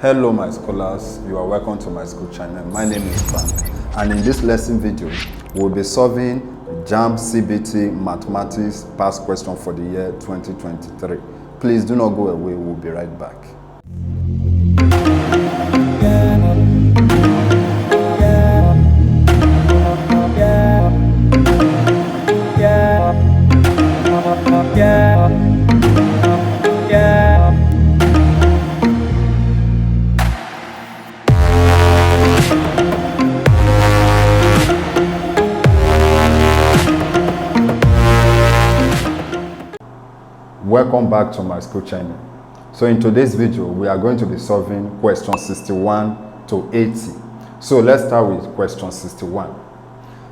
Hello my scholars, you are welcome to my school channel. My name is Frank, and in this lesson video we'll be solving JAMB CBT mathematics past question for the year 2023. Please do not go away, we'll be right back. Welcome back to my school channel. So in today's video we are going to be solving question 61 to 80. So let's start with question 61.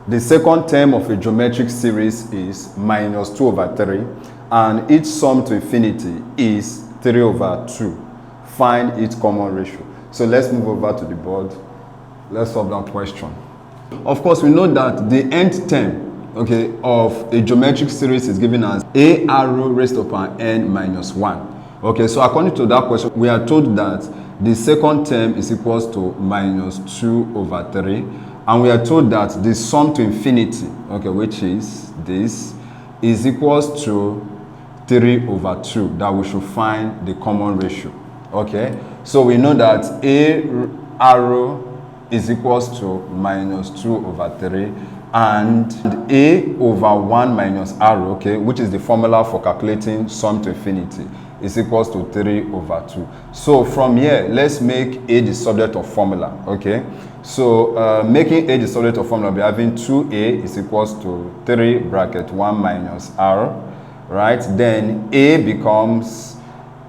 The second term of a geometric series is minus 2 over 3 and its sum to infinity is 3 over 2. Find its common ratio. So let's move over to the board. Let's solve that question. Of course, we know that the nth term of a geometric series is given as a arrow raised to the power n minus 1. Okay, so according to that question, we are told that the second term is equals to minus 2 over 3. And we are told that the sum to infinity, which is this, is equals to 3 over 2, that we should find the common ratio. Okay, so we know that a arrow is equals to minus 2 over 3. And a over 1 minus arrow, which is the formula for calculating sum to infinity, is equals to 3 over 2. So from here, let's make a the subject of formula. So making a the subject of formula, we're having 2a is equals to 3 bracket 1 minus r, right? Then a becomes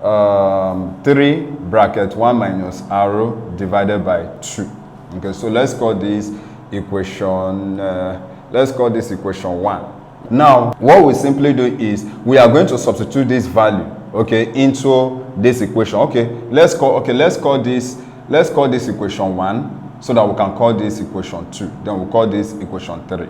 3 bracket 1 minus r divided by 2. Okay, so let's call this equation equation 1. Now what we simply do is we are going to substitute this value into this equation. Let's call this equation 1, so that we can call this equation 2, then we'll call this equation 3.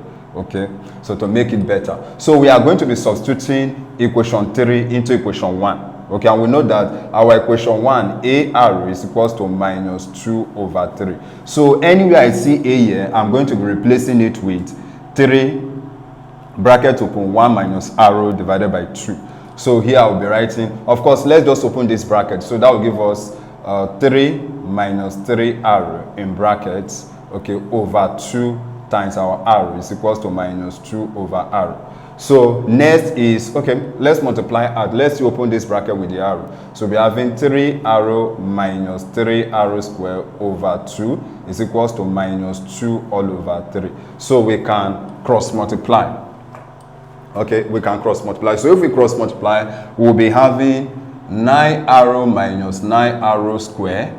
So to make it better, so we are going to be substituting equation 3 into equation 1. And we know that our equation 1, a arrow is equals to minus 2 over 3. So anywhere I see a here, I'm going to be replacing it with 3 bracket open 1 minus arrow divided by 2. So here I'll be writing, of course, let's just open this bracket. So that will give us 3 minus 3 arrow in brackets, over 2 times our arrow is equals to minus 2 over arrow. So next is, let's multiply out. Let's open this bracket with the arrow. So we're having 3 arrow minus 3 arrow square over 2 is equals to minus 2 all over 3. So we can cross multiply. We can cross multiply. So if we cross multiply, we'll be having 9 arrow minus 9 arrow square,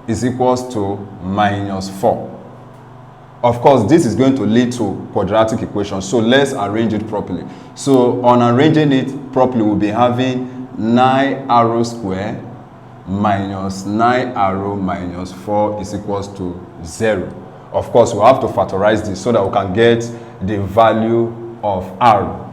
is equals to minus 4. Of course, this is going to lead to quadratic equation. So let's arrange it properly. So on arranging it properly, we'll be having 9 arrow square minus 9 arrow minus 4 is equals to 0. Of course, we'll have to factorize this so that we can get the value of arrow.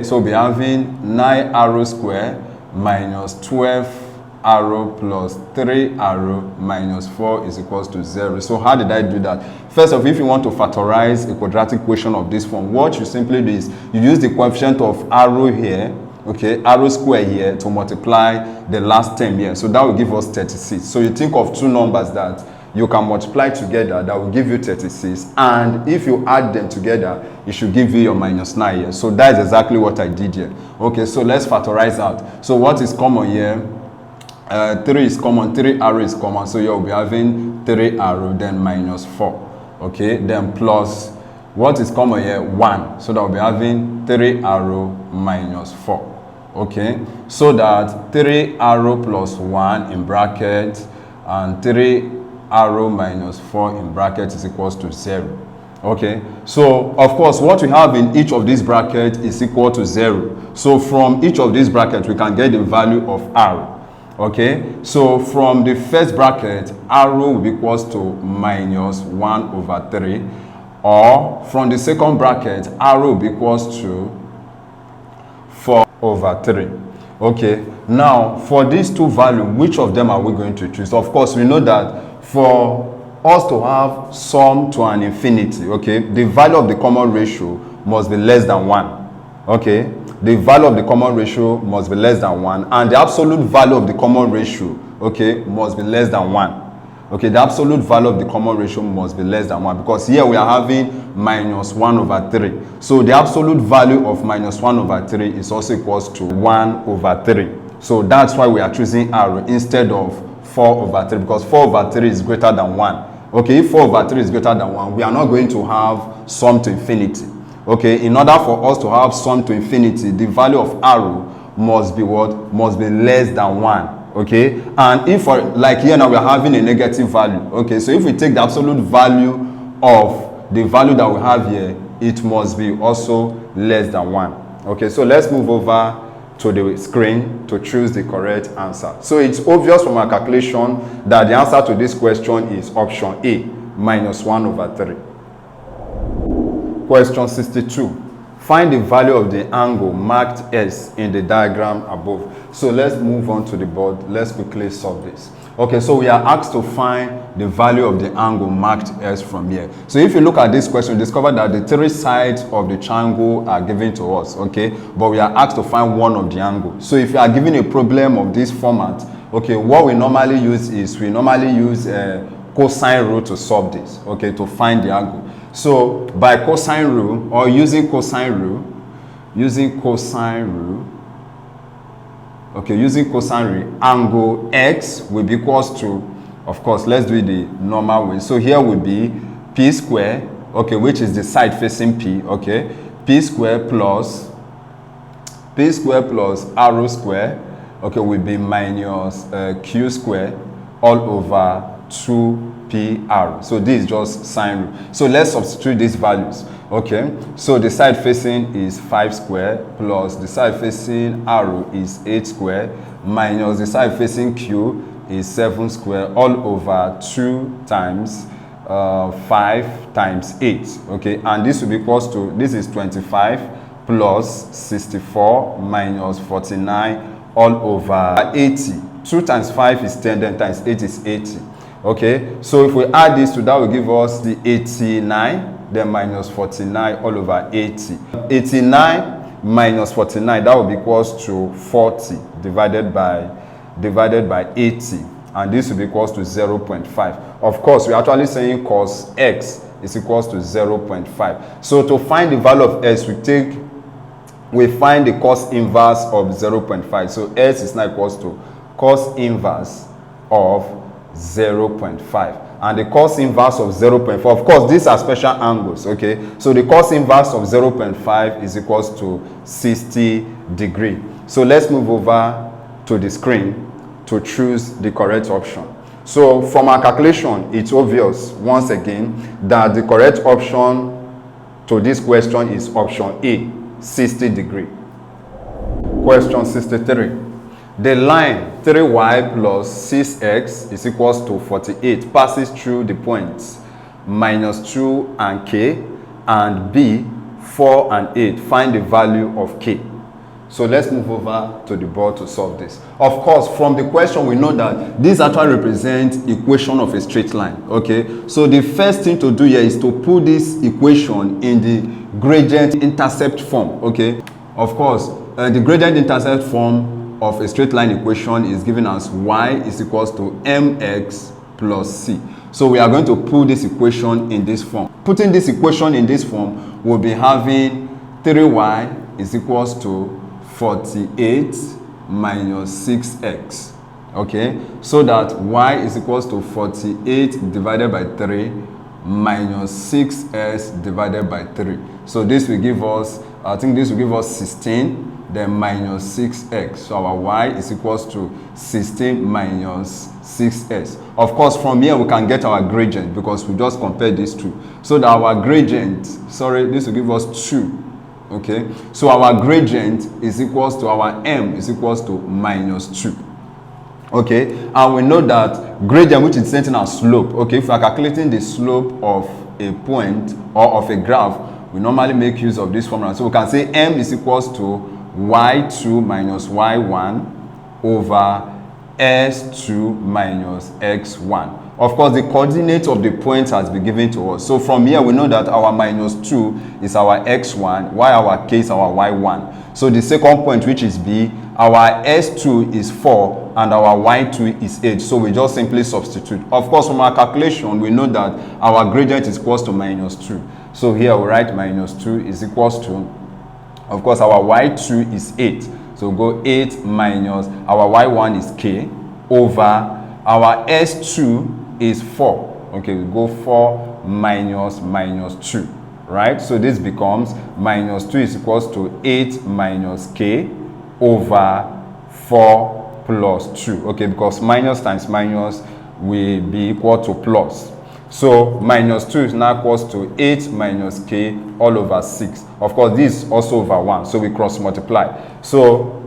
So we'll be having 9 arrow square minus 12 arrow plus 3 arrow minus 4 is equals to 0. So how did I do that? First of all, if you want to factorize a quadratic equation of this form, what you simply do is you use the coefficient of arrow here, arrow square here, to multiply the last term here. So that will give us 36. So you think of two numbers that you can multiply together, that will give you 36, and if you add them together, it should give you your minus 9 here. So that is exactly what I did here. So let's factorize out. So what is common here? 3 is common, 3 arrow is common, so you'll be having 3 arrow, then minus 4. Then plus, what is common here? 1. So that we'll be having 3 arrow minus 4. So that 3 arrow plus 1 in bracket and 3 arrow minus 4 in bracket is equals to 0. So of course what we have in each of these brackets is equal to 0. So from each of these brackets we can get the value of arrow. So from the first bracket, arrow will be equals to minus 1 over 3, or from the second bracket, arrow will be equals to 4 over 3. Okay, now for these two values, which of them are we going to choose? Of course, we know that for us to have sum to an infinity, okay, the value of the common ratio must be less than 1. Okay, the value of the common ratio must be less than 1, and the absolute value of the common ratio, okay, must be less than 1. Okay, the absolute value of the common ratio must be less than 1, because here we are having minus 1 over 3. So the absolute value of minus 1 over 3 is also equals to 1 over 3. So that's why we are choosing R instead of 4 over 3, because 4 over 3 is greater than 1. Okay, if 4 over 3 is greater than 1, we are not going to have sum to infinity. Okay, in order for us to have sum to infinity, the value of R must be what? Must be less than 1. Okay, and if like here now we are having a negative value. Okay, so if we take the absolute value of the value that we have here, it must be also less than 1. Okay, so let's move over to the screen to choose the correct answer. So it's obvious from our calculation that the answer to this question is option A, minus 1 over 3. Question 62. Find the value of the angle marked S in the diagram above. So let's move on to the board. Let's quickly solve this. Okay, so we are asked to find the value of the angle marked S from here. So if you look at this question, you discover that the 3 sides of the triangle are given to us, okay? But we are asked to find one of the angles. So if you are given a problem of this format, okay, what we normally use is we normally use cosine rule to solve this, okay, to find the angle. So by cosine rule or using cosine rule, okay, using cosine rule, angle X will be equals to, of course, let's do it the normal way. So here will be P square, okay, which is the side facing P, okay, P square plus arrow square, okay, will be minus Q square all over 2PR. So this is just sine rule. So let's substitute these values. Okay, so the side facing is 5 square plus the side facing arrow is 8 square minus the side facing Q is 7 square all over 2 times 5 times 8. Okay, and this will be equals to, this is 25 plus 64 minus 49 all over 80. 2 times 5 is 10, then times 8 is 80. Okay, so if we add this to that, will give us the 89, then minus 49 all over 80. 89 minus 49, that will be equals to 40 divided by 80, and this will be equals to 0.5. Of course, we're actually saying cos x is equals to 0.5. So to find the value of s, we find the cos inverse of 0.5. So s is now equals to cos inverse of 0.5, and the cos inverse of 0.4, of course these are special angles. Okay, so the cos inverse of 0.5 is equals to 60 degrees. So let's move over to the screen to choose the correct option. So from our calculation, it's obvious once again that the correct option to this question is option A, 60 degrees. Question 63. The line 3y plus 6x is equals to 48 passes through the points minus 2 and k and b 4 and 8. Find the value of k. So let's move over to the board to solve this. Of course, from the question we know that this actually represents equation of a straight line. Okay, so the first thing to do here is to put this equation in the gradient intercept form. Okay, of course, the gradient intercept form of a straight line equation is given as y is equals to mx plus c. So we are going to put this equation in this form. Putting this equation in this form, we'll be having 3y is equals to 48 minus 6x. Okay, so that y is equals to 48 divided by 3 minus 6s divided by 3. So this will give us, I think this will give us 16, then minus 6x. So our y is equals to 16 minus 6s. Of course, from here we can get our gradient because we just compared these two. So that our gradient, sorry, this will give us 2. Okay, so our gradient is equals to our m is equals to minus 2. Okay, and we know that gradient, which is same as slope. Okay, if we are calculating the slope of a point or of a graph, we normally make use of this formula. So we can say m is equals to y2 minus y1 over s2 minus x1. Of course, the coordinate of the point has been given to us. So from here, we know that our minus 2 is our x1, while our k is our y1. So the second point, which is b, our s2 is 4 and our y2 is 8. So we just simply substitute. Of course, from our calculation, we know that our gradient is equals to minus 2. So here we write minus 2 is equals to, of course, our y2 is 8. So go 8 minus our y1 is k over our s2 is 4. Okay, we go 4 minus 2, right? So this becomes minus 2 is equals to 8 minus k over 4 plus 2. Okay, because minus times minus will be equal to plus. So minus 2 is now equals to 8 minus k all over 6. Of course, this is also over 1. So we cross multiply. So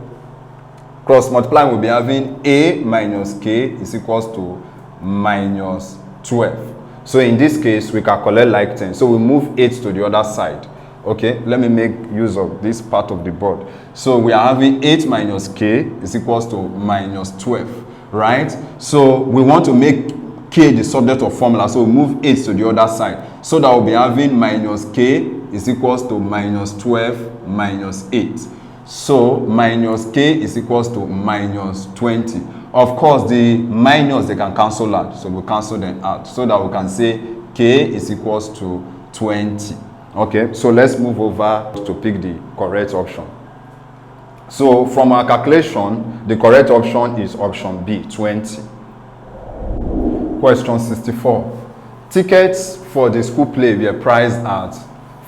cross multiply will be having a minus k is equals to minus 12. So in this case, we calculate like 10. So we move 8 to the other side. Okay, let me make use of this part of the board. So we are having 8 minus k is equals to minus 12, right? So we want to make k the subject of formula. So we move 8 to the other side. So that we'll be having minus k is equals to minus 12 minus 8. So minus k is equals to minus 20. Of course, the minus, they can cancel out. So we'll cancel them out so that we can say k is equals to 20. Okay, so let's move over to pick the correct option. So from our calculation, the correct option is option B, 20. Question 64. Tickets for the school play were priced at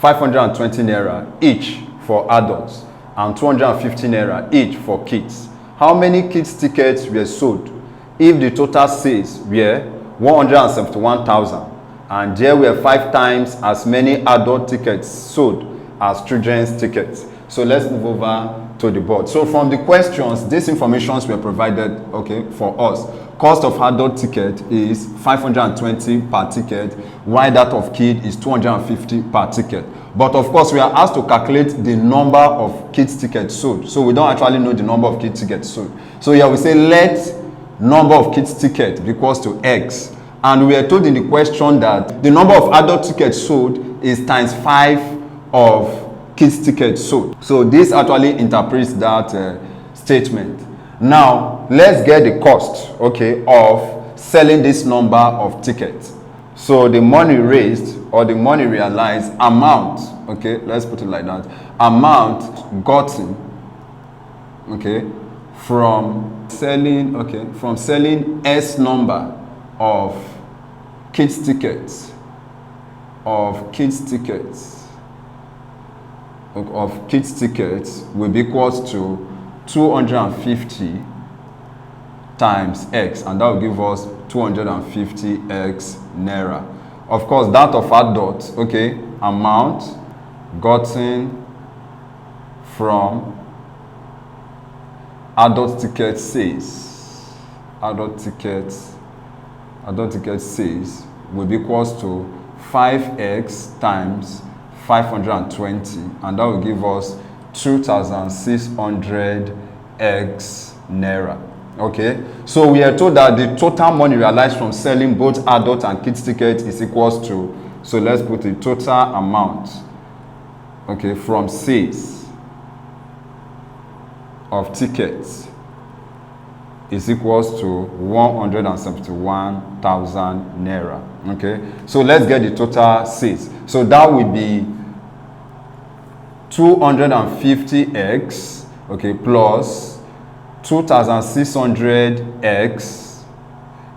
520 naira each for adults and 250 naira each for kids. How many kids tickets were sold if the total sales were 171,000 and there were 5 times as many adult tickets sold as children's tickets? So let's move over to the board. So from the questions, these informations were provided, okay, for us. Cost of adult ticket is 520 per ticket, while that of kid is 250 per ticket. But of course, we are asked to calculate the number of kids tickets sold. So we don't actually know the number of kids tickets sold. So here we say let number of kids tickets be equals to x. And we are told in the question that the number of adult tickets sold is times 5 of kids tickets sold. So this actually interprets that statement. Now let's get the cost, okay, of selling this number of tickets. So the money raised or the money realized amount, okay, let's put it like that, amount gotten, okay, from selling, okay, from selling S number of kids tickets will be equals to 250 times x, and that will give us 250x naira. Of course, that of adult, okay, amount gotten from adult ticket sales, adult ticket sales will be equals to 5x times 520, and that will give us 2,600x naira. Okay, so we are told that the total money realized from selling both adult and kids tickets is equals to, so let's put the total amount, okay, from sales of tickets is equals to 171,000 naira. Okay, so let's get the total sales. So that will be 250x, okay, plus 2,600x,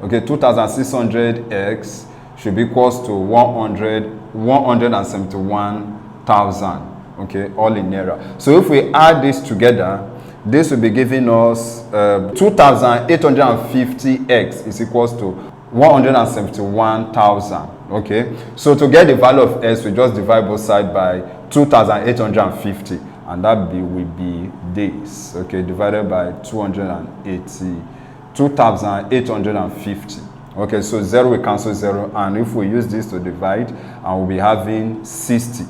okay, 2,600x should be equals to 171,000, okay, all in naira. So if we add this together, this will be giving us 2,850x is equals to 171,000, okay. So to get the value of s, we just divide both sides by 2,850. And that will be this, okay, divided by 2,850. Okay, so 0 will cancel 0, and if we use this to divide, and we'll be having 60.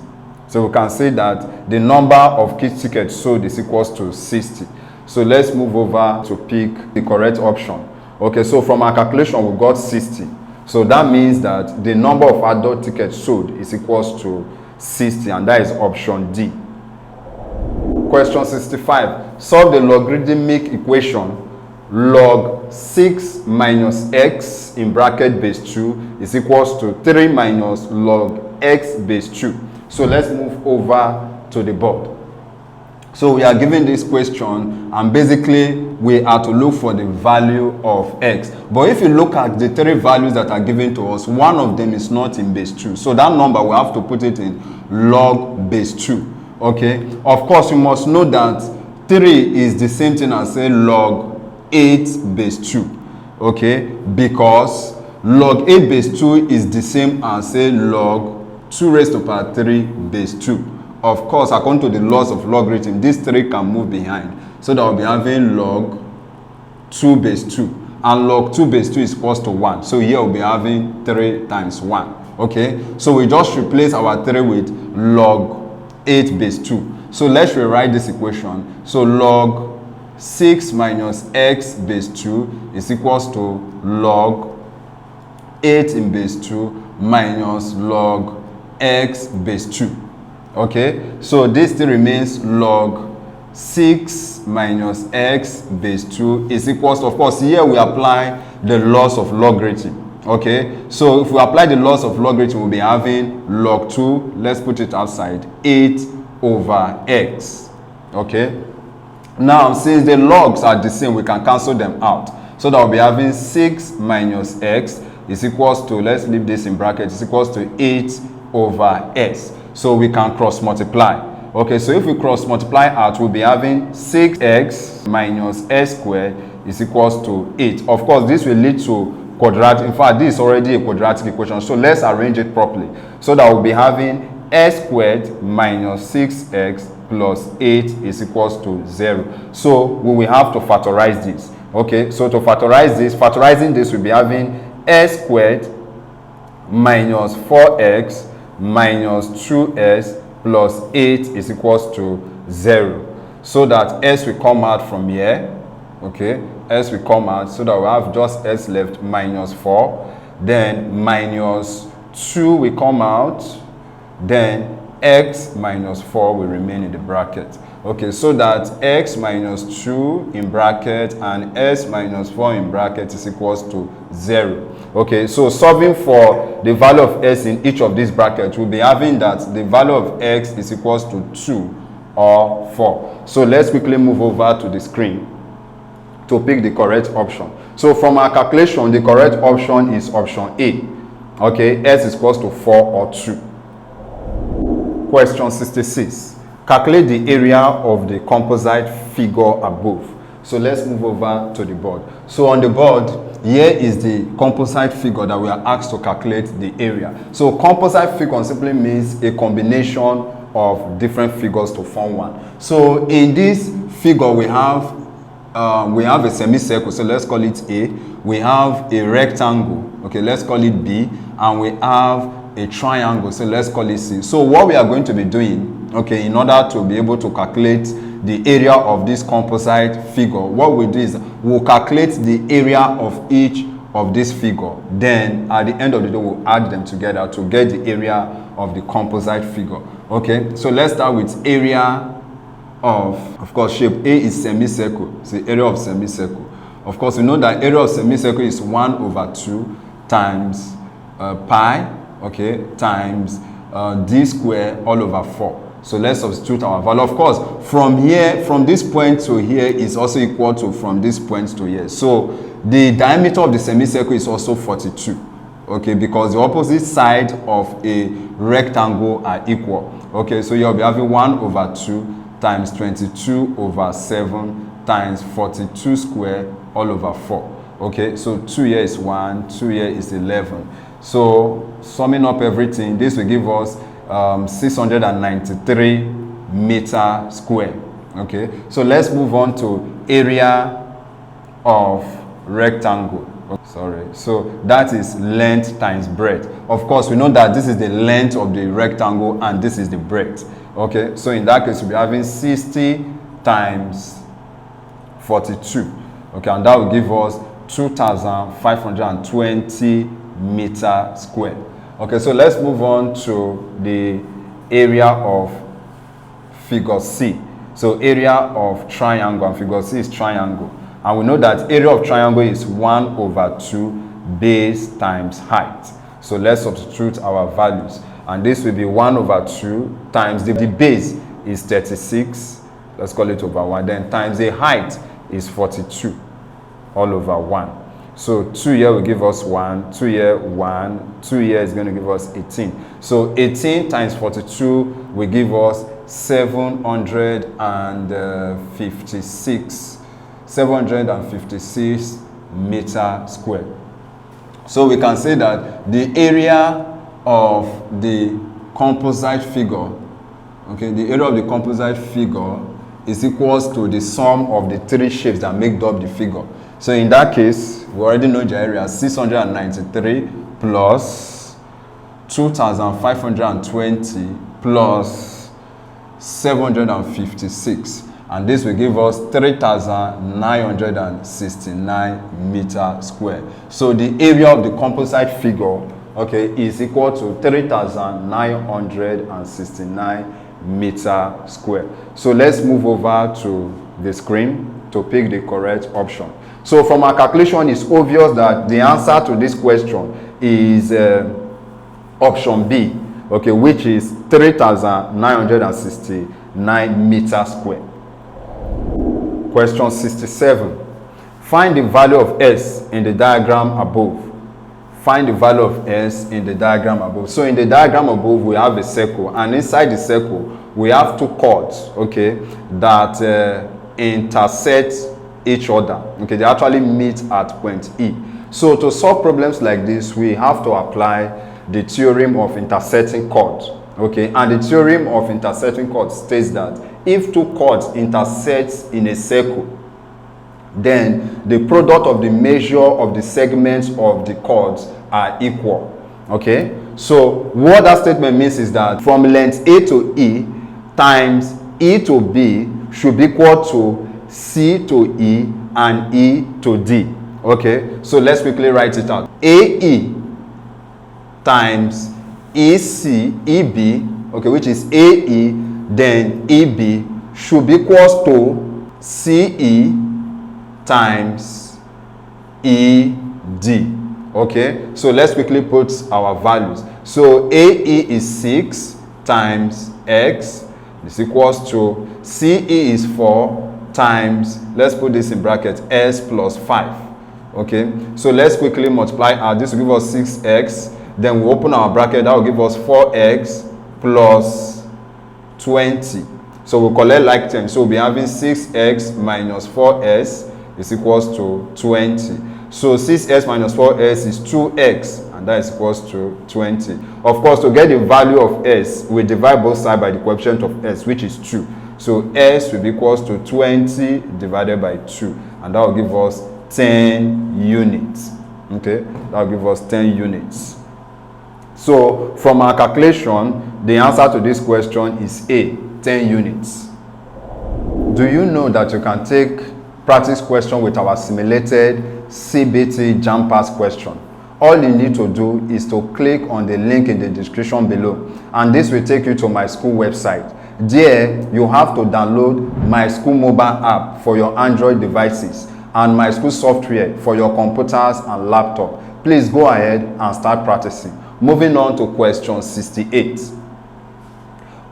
So we can say that the number of key tickets sold is equals to 60. So let's move over to pick the correct option. Okay, so from our calculation, we got 60. So that means that the number of adult tickets sold is equals to 60, and that is option D. Question 65. Solve the logarithmic equation log 6 minus x in bracket base 2 is equals to 3 minus log x base 2. So let's move over to the board. So we are given this question, and basically we are to look for the value of x. But if you look at the three values that are given to us, one of them is not in base 2. So that number, we have to put it in log base 2. Okay? Of course, you must know that 3 is the same thing as say log 8 base 2. Okay? Because log 8 base 2 is the same as say log 2 raised to power 3 base 2. Of course, according to the laws of logarithm, these three can move behind. So that we'll be having log 2 base 2. And log 2 base 2 is equals to 1. So here we'll be having 3 times 1. Okay? So we just replace our 3 with log 8 base 2. So let's rewrite this equation. So log 6 minus x base 2 is equals to log 8 in base 2 minus log x base 2. Okay, so this still remains log 6 minus x base 2 is equals to, of course, here we apply the laws of logarithm. Okay, so if we apply the laws of logarithm, we'll be having log 2, let's put it outside, 8 over x. Okay, now since the logs are the same, we can cancel them out. So that we'll be having 6 minus x is equals to, let's leave this in brackets, is equals to 8 over s. So we can cross multiply. Okay, so if we cross multiply out, we'll be having 6x minus s squared is equals to 8. Of course, this will lead to quadratic. In fact, this is already a quadratic equation. So let's arrange it properly. So that we'll be having s squared minus 6x plus 8 is equals to 0. So we will have to factorize this. Okay, so to factorizing this, we'll be having s squared minus 4x minus 2s plus 8 is equals to 0. So that s will come out from here. Okay, s will come out, so that we have just s left, minus 4. Then minus 2 will come out. Then x minus 4 will remain in the bracket. Okay, so that x minus 2 in bracket and s minus 4 in bracket is equals to 0. Okay, so solving for the value of s in each of these brackets, we'll be having that the value of x is equals to 2 or 4. So let's quickly move over to the screen to pick the correct option. So from our calculation, the correct option is option A. Okay, s is equals to 4 or 2. Question 66. Calculate the area of the composite figure above. So let's move over to the board. So on the board, here is the composite figure that we are asked to calculate the area. So composite figure simply means a combination of different figures to form one. So in this figure, we have a semicircle, so let's call it A. We have a rectangle, okay, let's call it B, and we have a triangle, so let's call it C. So what we are going to be doing, okay, in order to be able to calculate the area of this composite figure, what we do is we'll calculate the area of each of this figure. Then at the end of the day, we'll add them together to get the area of the composite figure. Okay, so let's start with area of course, shape A is semicircle. It's the area of semicircle. Of course, we know that area of semicircle is 1 over 2 times pi, okay, times d square all over 4. So let's substitute our value. Of course, from here, from this point to here is also equal to from this point to here. So the diameter of the semicircle is also 42. Okay, because the opposite side of a rectangle are equal. Okay, so you'll be having 1 over 2 times 22 over 7 times 42 square all over 4. Okay, so 2 here is 1, 2 here is 11. So summing up everything, this will give us 693 meter square. Okay, so let's move on to area of rectangle. Sorry, so that is length times breadth. Of course, we know that this is the length of the rectangle and this is the breadth. Okay, so in that case, we'll be having 60 times 42. Okay, and that will give us 2,520 meter squared. Okay, so let's move on to the area of figure C. So area of triangle, and figure C is triangle. And we know that area of triangle is 1/2 base times height. So let's substitute our values. And this will be 1/2 times the base is 36. Let's call it over 1. Then times the height is 42 all over 1. So 2 here will give us 1. 2 here, 1. 2 here is going to give us 18. So 18 times 42 will give us 756 meter squared. So we can say that the area of the composite figure, okay, the area of the composite figure is equals to the sum of the 3 shapes that make up the figure. So in that case, we already know the area, 693 plus 2,520 plus 756, and this will give us 3,969 meter squared. So the area of the composite figure, okay, is equal to 3,969 meter squared. So let's move over to the screen to pick the correct option. So from our calculation, it's obvious that the answer to this question is option B, okay, which is 3,969 meter squared. Question 67. Find the value of S in the diagram above. Find the value of S in the diagram above. So in the diagram above, we have a circle, and inside the circle, we have 2 chords, okay, that intersect each other. Okay, they actually meet at point E. So to solve problems like this, we have to apply the theorem of intersecting chords. Okay, and the theorem of intersecting chords states that if 2 chords intersect in a circle, then the product of the measure of the segments of the chords are equal. Okay, so what that statement means is that from length A to E times E to B should be equal to C to E and E to D. Okay, so let's quickly write it out. AE times EC, EB, okay, which is AE, then EB should be equals to CE times ED. Okay, so let's quickly put our values. So AE is 6 times X is equals to CE is 4 times, let's put this in bracket, S plus 5. Okay, so let's quickly multiply out. This will give us 6x. Then we open our bracket, that will give us 4x plus 20. So we'll collect like terms. So we'll be having 6x minus 4s is equals to 20. So 6s minus 4s is 2x, and that is equals to 20. Of course, to get the value of s, we divide both sides by the coefficient of s, which is 2. So s will be equals to 20 divided by 2, and that will give us 10 units. Okay, that will give us 10 units. So from our calculation, the answer to this question is A, 10 units. Do you know that you can take practice question with our simulated CBT JAMB question? All you need to do is to click on the link in the description below, and this will take you to my school website. There, you have to download my school mobile app for your Android devices and my school software for your computers and laptop. Please go ahead and start practicing. Moving on to question 68.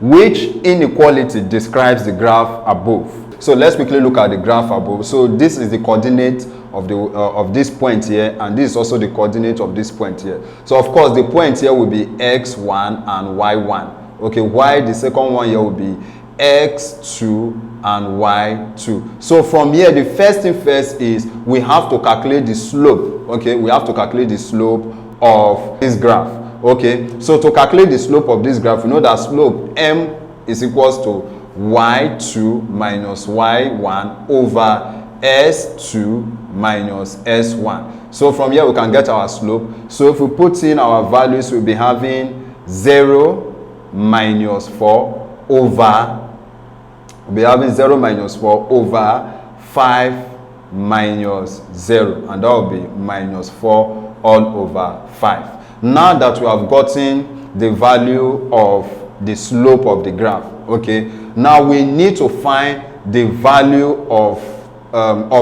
Which inequality describes the graph above? So let's quickly look at the graph above. So this is the coordinate of this point here, and this is also the coordinate of this point here. So of course the point here will be x1 and y1. Okay, while the second one here will be x2 and y2. So from here, the first thing first is we have to calculate the slope. Okay, we have to calculate the slope of this graph. Okay, so to calculate the slope of this graph, we know that slope m is equals to y2 minus y1 over s2 minus s1. So from here we can get our slope. So if we put in our values, we'll be having 0 minus 4 over, we'll be having 0 minus 4 over 5 minus 0, and that will be minus 4 all over 5. Now that we have gotten the value of the slope of the graph, okay, now we need to find the value of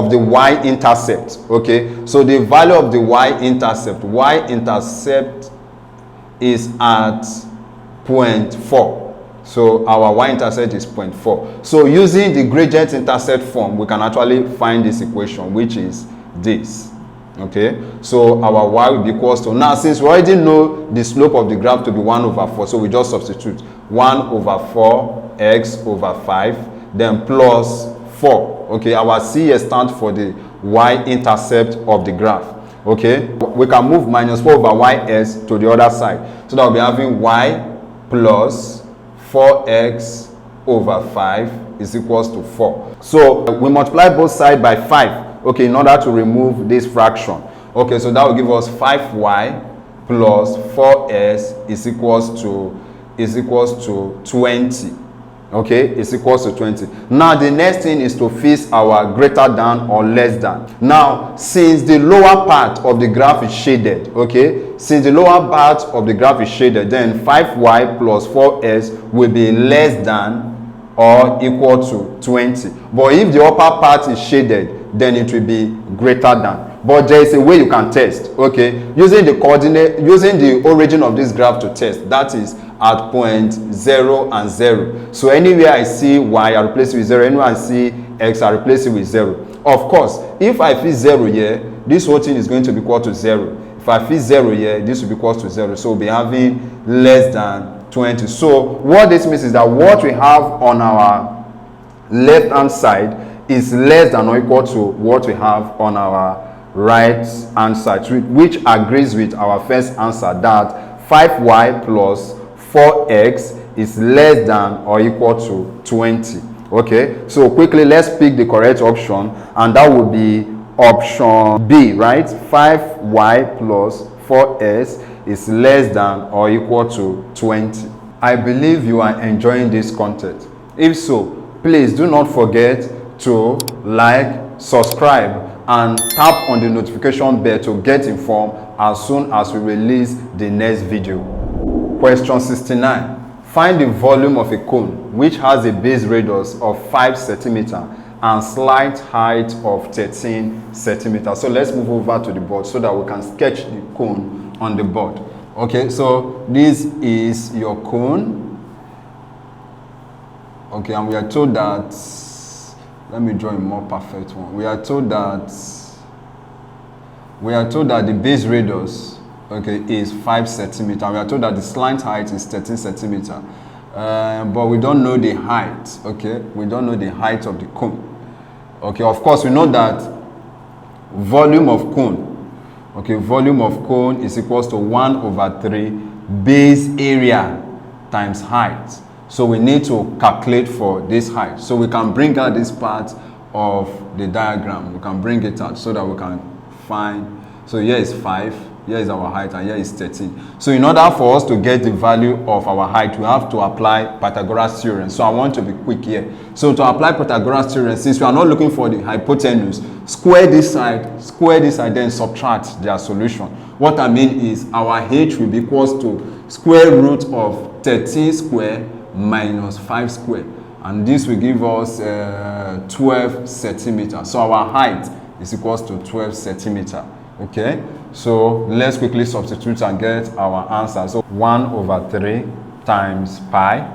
the y-intercept. Okay, so the value of the y-intercept is at 0.4. So our y-intercept is 0.4. So using the gradient intercept form, we can actually find this equation, which is this. Okay, so our y will be equals to, now since we already know the slope of the graph to be 1 over 4, so we just substitute 1 over 4 x over 5, then plus 4. Okay, our c here stands for the y-intercept of the graph. Okay, we can move minus 4 over ys to the other side, so that we'll be having y plus 4x over 5 is equals to 4. So we multiply both sides by 5, okay, in order to remove this fraction. Okay, so that will give us 5y plus 4s is equals to 20. Okay, is equals to 20. Now the next thing is to fix our greater than or less than. Now since the lower part of the graph is shaded, okay, since the lower part of the graph is shaded, then 5y plus 4s will be less than or equal to 20. But if the upper part is shaded, then it will be greater than. But there is a way you can test, okay, using the coordinate, using the origin of this graph to test, that is at point 0 and 0. So anywhere I see y, I replace it with 0. Anywhere I see x, I replace it with 0. Of course, if I fix 0 here, this whole thing is going to be equal to 0. If I fix 0 here, this will be equal to 0. So we'll be having less than 20. So what this means is that what we have on our left hand side is less than or equal to what we have on our right hand side, which agrees with our first answer that 5y plus 4x is less than or equal to 20. Okay, so quickly let's pick the correct option, and that would be option B, right? 5y plus 4s is less than or equal to 20. I believe you are enjoying this content. If so, please do not forget to like, subscribe, and tap on the notification bell to get informed as soon as we release the next video. Question 69. Find the volume of a cone which has a base radius of 5 cm and slight height of 13 cm. So let's move over to the board so that we can sketch the cone on the board. Okay, so this is your cone. Okay, and we are told that, let me draw a more perfect one. We are told that the base radius, okay, is 5 cm. We are told that the slant height is 13 cm. But we don't know the height, okay? We don't know the height of the cone. Okay, of course, we know that volume of cone, okay, volume of cone is equals to 1 over 3 base area times height. So we need to calculate for this height. So we can bring out this part of the diagram. We can bring it out so that we can find. So here is 5, here is our height, and here is 13. So in order for us to get the value of our height, we have to apply Pythagoras theorem. So I want to be quick here. So to apply Pythagoras theorem, since we are not looking for the hypotenuse, square this side, then subtract their solution. What I mean is our h will be equals to square root of 13 square minus 5 square, and this will give us 12 centimeters. So our height is equals to 12 centimeters. Okay, so let's quickly substitute and get our answer. So 1 over 3 times pi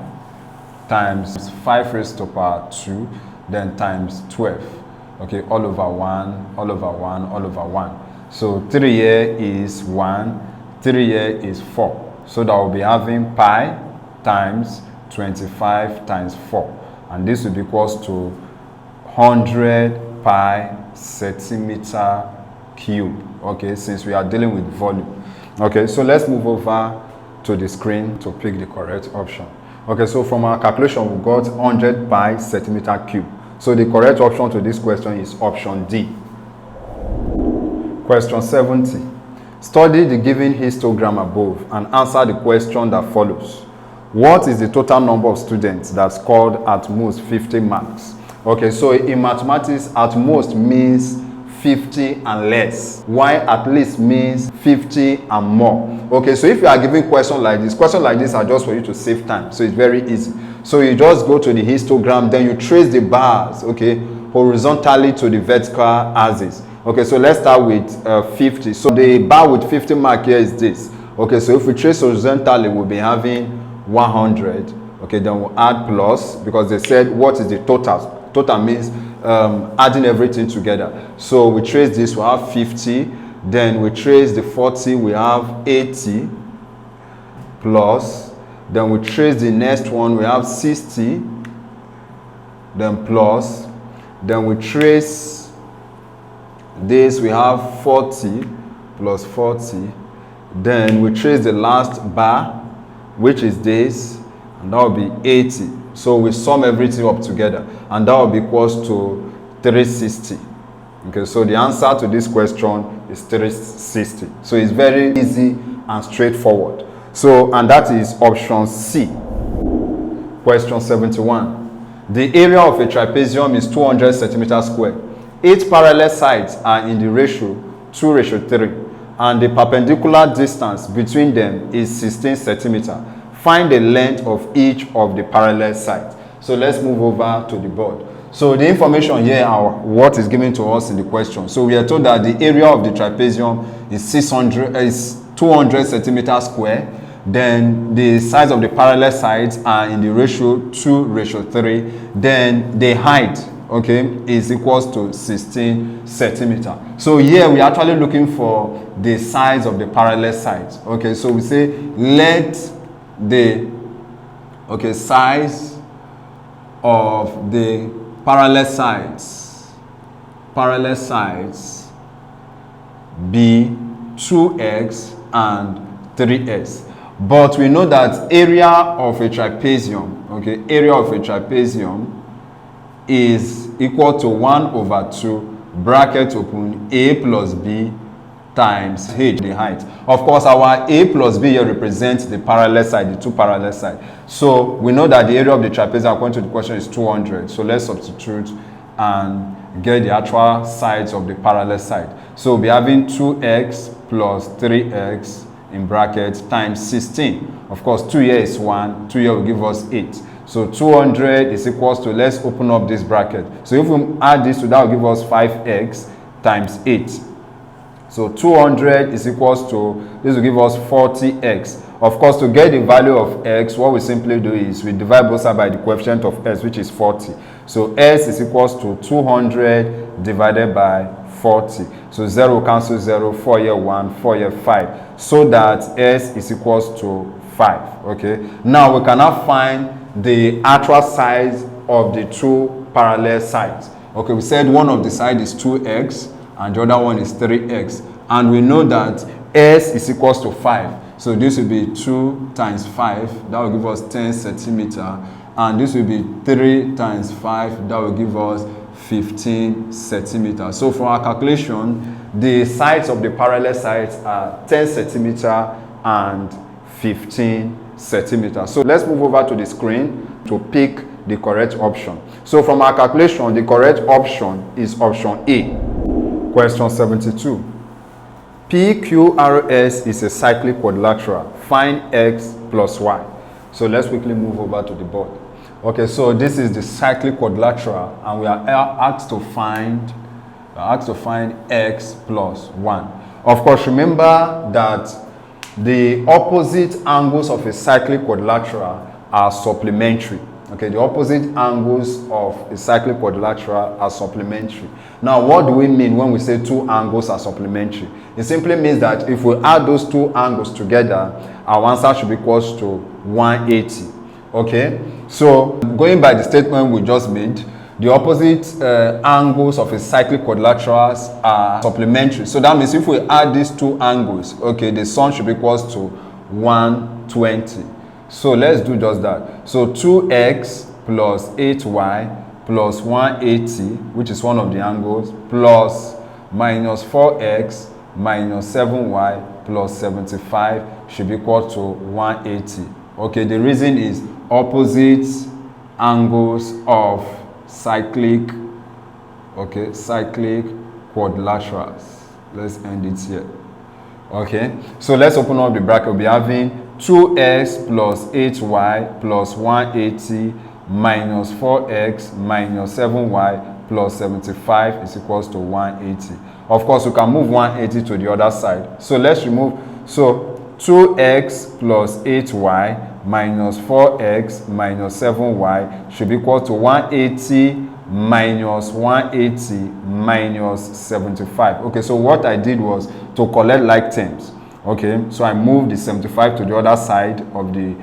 times 5 raised to power 2, then times 12. Okay, all over 1, all over 1, all over 1. So 3 here is 1, 3 here is 4. So that will be having pi times 25 times 4, and this will be equals to 100 pi centimeter cube. Okay, since we are dealing with volume. Okay, so let's move over to the screen to pick the correct option. Okay, so from our calculation we got 100 pi centimeter cube. So the correct option to this question is option D. Question 70. Study the given histogram above and answer the question that follows. What is the total number of students that scored at most 50 marks? Okay, so in mathematics, at most means 50 and less, while at least means 50 and more. Okay, so if you are given questions like this are just for you to save time, so it's very easy. So you just go to the histogram, then you trace the bars, okay, horizontally to the vertical axis. Okay, so let's start with 50. So the bar with 50 mark here is this. Okay, so if we trace horizontally, we'll be having 100. Okay, then we'll add plus, because they said what is the total. Total means adding everything together. So we trace this, we have 50. Then we trace the 40, we have 80 plus. Then we trace the next one, we have 60. Then plus. Then we trace this, we have 40 plus 40. Then we trace the last bar, which is this, and that will be 80. So we sum everything up together, and that will be equals to 360. Okay, so the answer to this question is 360. So it's very easy and straightforward. So, and that is option C. Question 71. The area of a trapezium is 200 centimeters squared. 8 parallel sides are in the ratio 2:3, and the perpendicular distance between them is 16 centimeters. Find the length of each of the parallel sides. So let's move over to the board. So the information here are what is given to us in the question. So we are told that the area of the trapezium is 200 centimeters square. Then the size of the parallel sides are in the ratio 2:3. Then the height, okay, is equals to 16 centimeters. So here we are actually looking for the size of the parallel sides. Okay, so we say let the size of the parallel sides be 2x and 3x. But we know that area of a trapezium, okay, area of a trapezium is equal to 1/2 bracket open a plus b times h, the height. Of course, our a plus b here represents the parallel side, the two parallel sides. So we know that the area of the trapezium according to the question is 200. So let's substitute and get the actual sides of the parallel side. So we'll be having 2x plus 3x in brackets times 16. Of course, 2 here is 1, 2 here will give us 8. So 200 is equals to, let's open up this bracket. So if we add this to that, will give us 5x times 8. So 200 is equals to, this will give us 40x. Of course, to get the value of x, what we simply do is we divide both sides by the coefficient of s, which is 40. So s is equals to 200 divided by 40. So 0 cancel 0, 4 here 1, 4 here 5. So that s is equals to 5. Okay. Now we cannot find the actual size of the two parallel sides. Okay, we said one of the sides is 2x and the other one is 3x. And we know that s is equals to 5. So this will be 2 times 5. That will give us 10 centimeters. And this will be 3 times 5. That will give us 15 centimeters. So for our calculation, the sides of the parallel sides are 10 centimeters and 15 centimeters. So let's move over to the screen to pick the correct option. So from our calculation, the correct option is option A. Question 72. PQRS is a cyclic quadrilateral. Find x plus y. So let's quickly move over to the board. Okay, so this is the cyclic quadrilateral, and we are asked to find x plus 1. Of course, remember that the opposite angles of a cyclic quadrilateral are supplementary. Okay, the opposite angles of a cyclic quadrilateral are supplementary. Now, what do we mean when we say two angles are supplementary? It simply means that if we add those two angles together, our answer should be equals to 180. Okay, so going by the statement we just made, the opposite angles of a cyclic quadrilaterals are supplementary. So that means if we add these two angles, okay, the sum should be equals to 120. So let's do just that. So 2x plus 8y plus 180, which is one of the angles, plus minus 4x minus 7y plus 75 should be equal to 180. Okay, the reason is opposite angles of cyclic, okay, cyclic quadrilaterals. Let's end it here. Okay, so let's open up the bracket. We'll be having 2x plus 8y plus 180 minus 4x minus 7y plus 75 is equals to 180. Of course, we can move 180 to the other side. So let's remove, so 2x plus 8y minus 4x minus 7y should be equal to 180 minus 180 minus 75. Okay, so what I did was to collect like terms. Okay, so I moved the 75 to the other side of the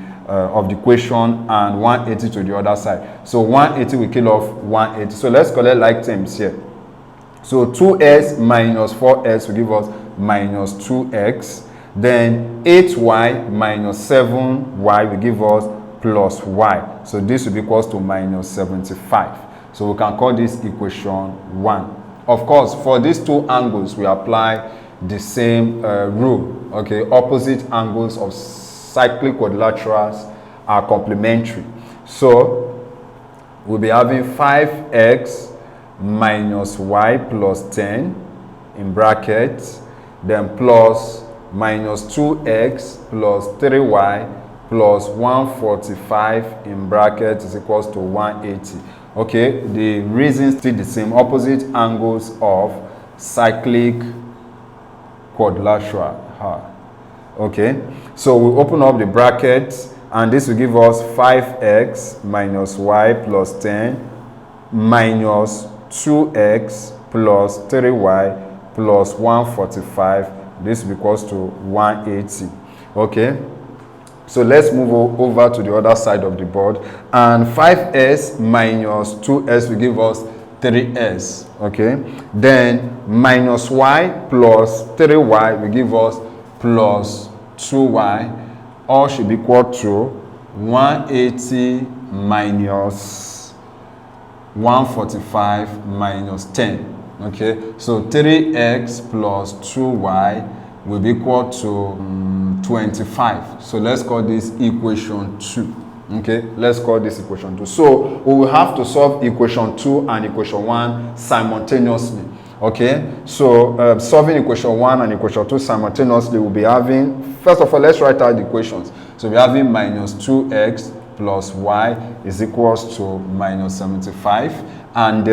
equation and 180 to the other side. So 180 will kill off 180. So let's collect like terms here. So 2x minus 4x will give us minus 2x. Then 8y minus 7y will give us plus y. So this will be equals to minus 75. So we can call this equation 1. Of course, for these two angles, we apply the same rule. Okay, opposite angles of cyclic quadrilaterals are complementary. So we'll be having 5x minus y plus 10 in brackets, then plus minus 2x plus 3y plus 145 in brackets is equals to 180. Okay, the reason still the same, opposite angles of cyclic quadrilateral. Okay, so we open up the bracket and this will give us 5x minus y plus 10 minus 2x plus 3y plus 145. This will be equals to 180. Okay, so let's move over to the other side of the board, and 5s minus 2s will give us 3s. Okay, then minus y plus 3y will give us plus 2y. All should be equal to 180 minus 145 minus 10. Okay, so 3x plus 2y will be equal to 25. So let's call this equation 2. Okay, let's call this equation 2. So we will have to solve equation 2 and equation 1 simultaneously. Okay, so solving equation 1 and equation 2 simultaneously, we'll be having, first of all, let's write out the equations. So we're having minus 2x plus y is equals to minus 75, and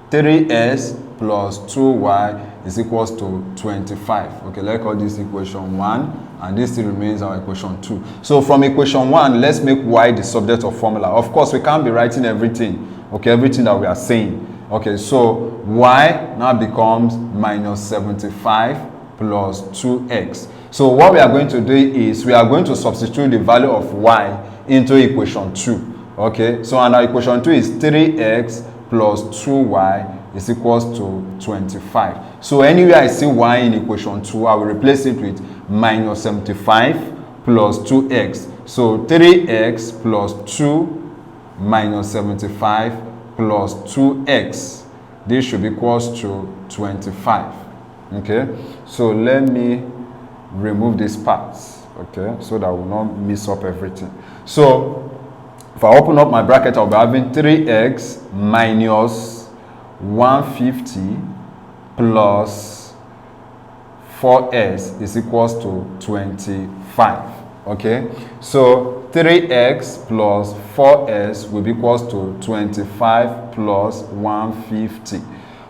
3s plus 2y is equals to 25. Okay, let's call this equation 1, and this still remains our equation 2. So from equation 1, let's make y the subject of formula. Of course, we can't be writing everything, okay, everything that we are saying. Okay, so y now becomes minus 75 plus 2x. So what we are going to do is we are going to substitute the value of y into equation 2. Okay, so and our equation 2 is 3x plus 2y is equals to 25. So anywhere I see y in equation 2, I will replace it with minus 75 plus 2x. So 3x plus 2 minus 75 plus 2x. This should be equals to 25. Okay, so let me remove these parts, okay, so that I will not mix up everything. So if I open up my bracket, I'll be having 3x minus 150 plus 4s is equals to 25. Okay, so 3x plus 4s will be equals to 25 plus 150.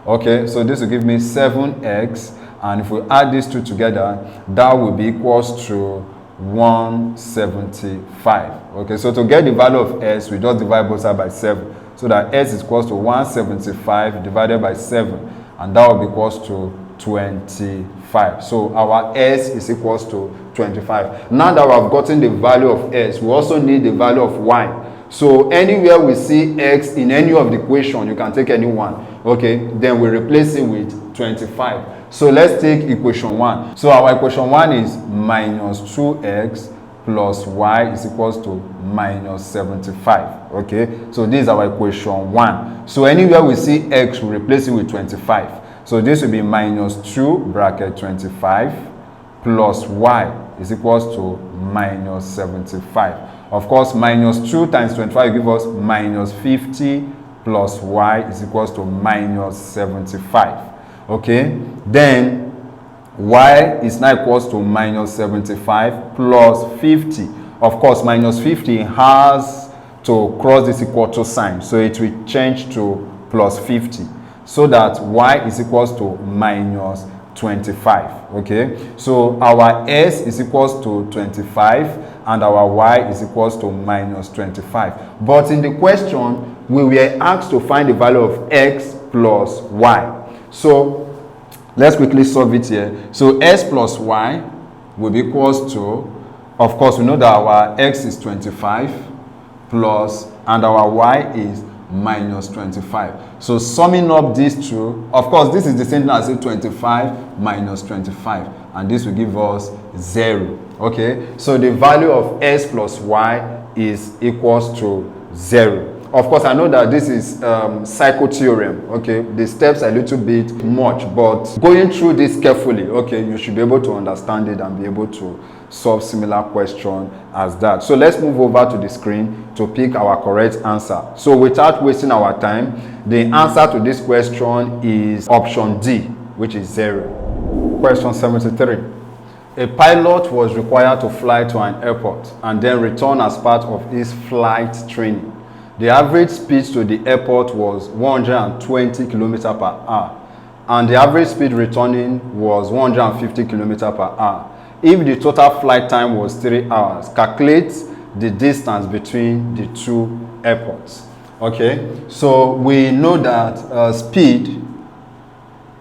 Okay, so this will give me 7x, and if we add these two together, that will be equals to 175. Okay, so to get the value of s, we just divide both sides by 7. So that s is equals to 175 divided by 7, and that will be equals to 25. So our s is equals to 25. Now that we have gotten the value of s, we also need the value of y. So anywhere we see x in any of the equation, you can take any one. Okay, then we replace it with 25. So let's take equation 1. So our equation 1 is minus 2x plus y is equals to minus 75. Okay, so this is our equation 1. So anywhere we see x, we replace it with 25. So this will be minus 2 bracket 25 plus y is equals to minus 75. Of course, minus 2 times 25 will give us minus 50 plus y is equals to minus 75. Okay, then y is now equals to minus 75 plus 50. Of course, minus 50 has to cross this equal to sign, so it will change to plus 50, so that y is equals to minus 25. Okay, so our s is equals to 25 and our y is equals to minus 25. But in the question, we were asked to find the value of x plus y. So let's quickly solve it here. So s plus y will be equals to, of course, we know that our x is 25 plus and our y is minus 25. So summing up these two, of course, this is the same thing as 25 minus 25, and this will give us 0. Okay, so the value of s plus y is equals to 0. Of course, I know that this is cycle theorem. Okay, the steps are a little bit much, but going through this carefully, okay, you should be able to understand it and be able to solve similar question as that. So let's move over to the screen to pick our correct answer. So without wasting our time, the answer to this question is option D, which is 0. Question 73. A pilot was required to fly to an airport and then return as part of his flight training. The average speed to the airport was 120 km per hour, and the average speed returning was 150 km per hour. If the total flight time was 3 hours, calculate the distance between the two airports. Okay, so we know that speed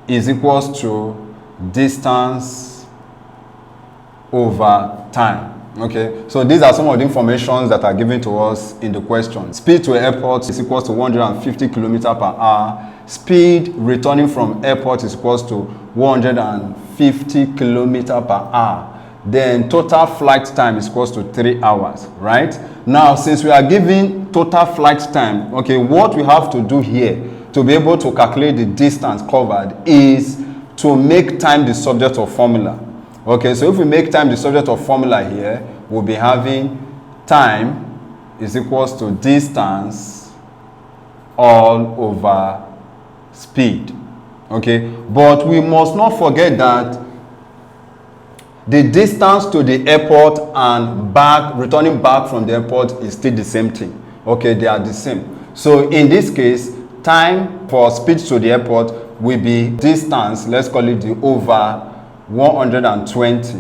is equals to distance over time. Okay, so these are some of the informations that are given to us in the question. Speed to airport is equals to 150 km per hour. Speed returning from airport is equals to 150 km per hour. Then total flight time is equals to 3 hours, right? Now, since we are given total flight time, okay, what we have to do here to be able to calculate the distance covered is to make time the subject of formula. Okay, so if we make time the subject of formula here, we'll be having time is equals to distance all over speed. Okay, but we must not forget that the distance to the airport and back, returning back from the airport, is still the same thing. Okay, they are the same. So in this case, time for speed to the airport will be distance, let's call it the over 120,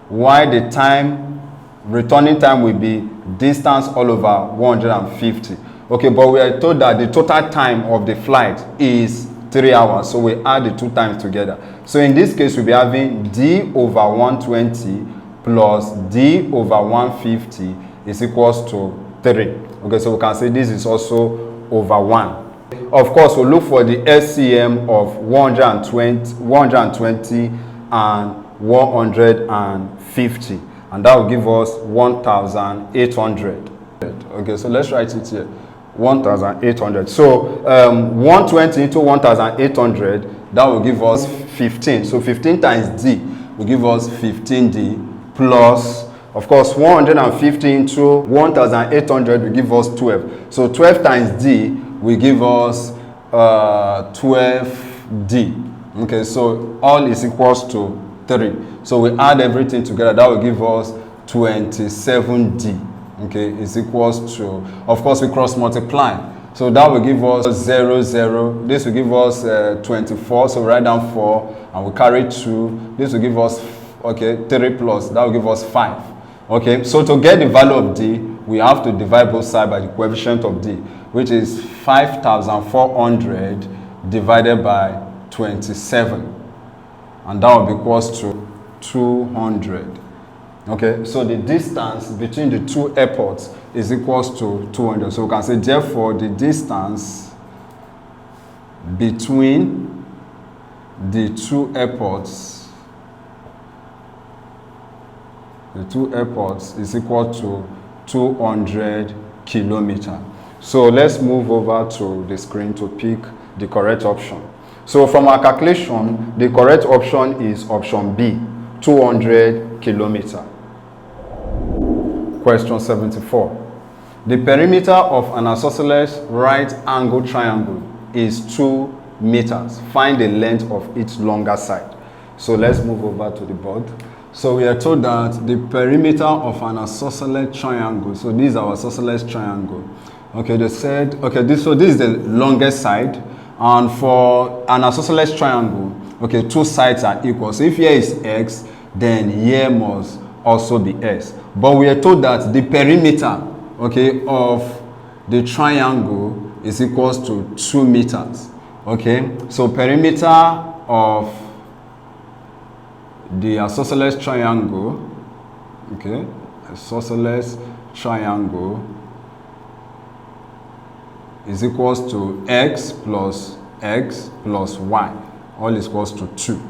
while the time, returning time, will be distance all over 150. Okay, but we are told that the total time of the flight is 3 hours, so we add the two times together. So in this case, we'll be having d over 120 plus d over 150 is equals to 3. Okay, so we can say this is also over 1. Of course, we'll look for the LCM of 120 and 150, and that will give us 1,800. Okay, so let's write it here, 1,800. So 120 into 1,800, that will give us 15. So 15 times d will give us 15d plus, of course, 150 into 1,800 will give us 12. So 12 times d will give us 12d. Okay, so all is equals to 3. So we add everything together, that will give us 27d. Okay, is equals to, of course, we cross multiply. So that will give us 0, 0. This will give us 24. So we write down 4 and we carry 2. This will give us, okay, 3 plus, that will give us 5. Okay, so to get the value of d, we have to divide both sides by the coefficient of d, which is 5,400 divided by 27, and that will be equals to 200. Okay, so the distance between the two airports is equals to 200. So we can say, therefore, the distance between the two airports is equal to 200 kilometers. So let's move over to the screen to pick the correct option. So from our calculation, the correct option is option B, 200 kilometers. Question 74. The perimeter of an isosceles right angle triangle is 2 meters. Find the length of its longer side. So let's move over to the board. So we are told that the perimeter of an isosceles triangle, so this is our isosceles triangle. Okay, they said, okay, this is the longest side, and for an isosceles triangle, okay, 2 sides are equal. So if here is x, then here must also be x. But we are told that the perimeter, okay, of the triangle is equals to 2 meters. Okay, so perimeter of the isosceles triangle, okay, isosceles triangle is equals to x plus y, all is equals to 2.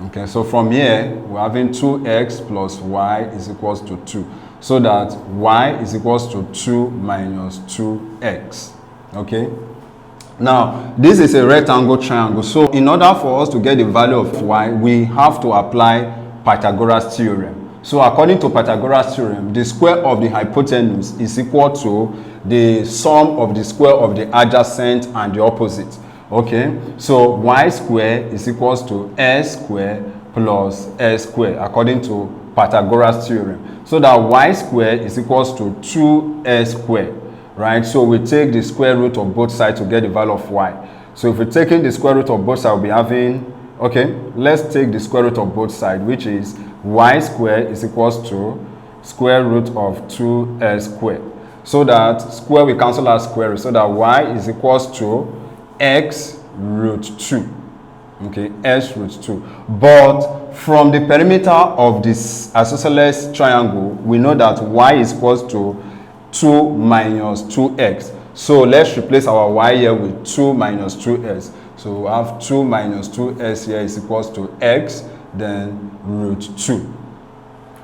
Okay, so from here we're having 2x plus y is equals to 2, so that y is equals to 2 minus 2x. Okay, now this is a rectangle triangle, so in order for us to get the value of y, we have to apply Pythagoras theorem. So according to Pythagoras theorem, the square of the hypotenuse is equal to the sum of the square of the adjacent and the opposite. Okay, so y square is equals to s square plus s square according to Pythagoras theorem. So that y square is equals to 2s square, right? So we take the square root of both sides to get the value of y. So if we're taking the square root of both sides, we'll be having, okay, let's take the square root of both sides, which is y square is equals to square root of 2s square. So that square we cancel our square root, so that y is equals to x root 2. Okay, s root 2. But from the perimeter of this isosceles triangle, we know that y is equals to 2 minus 2x. So let's replace our y here with 2 minus 2s. So we have 2 minus 2s here is equals to x, then root 2.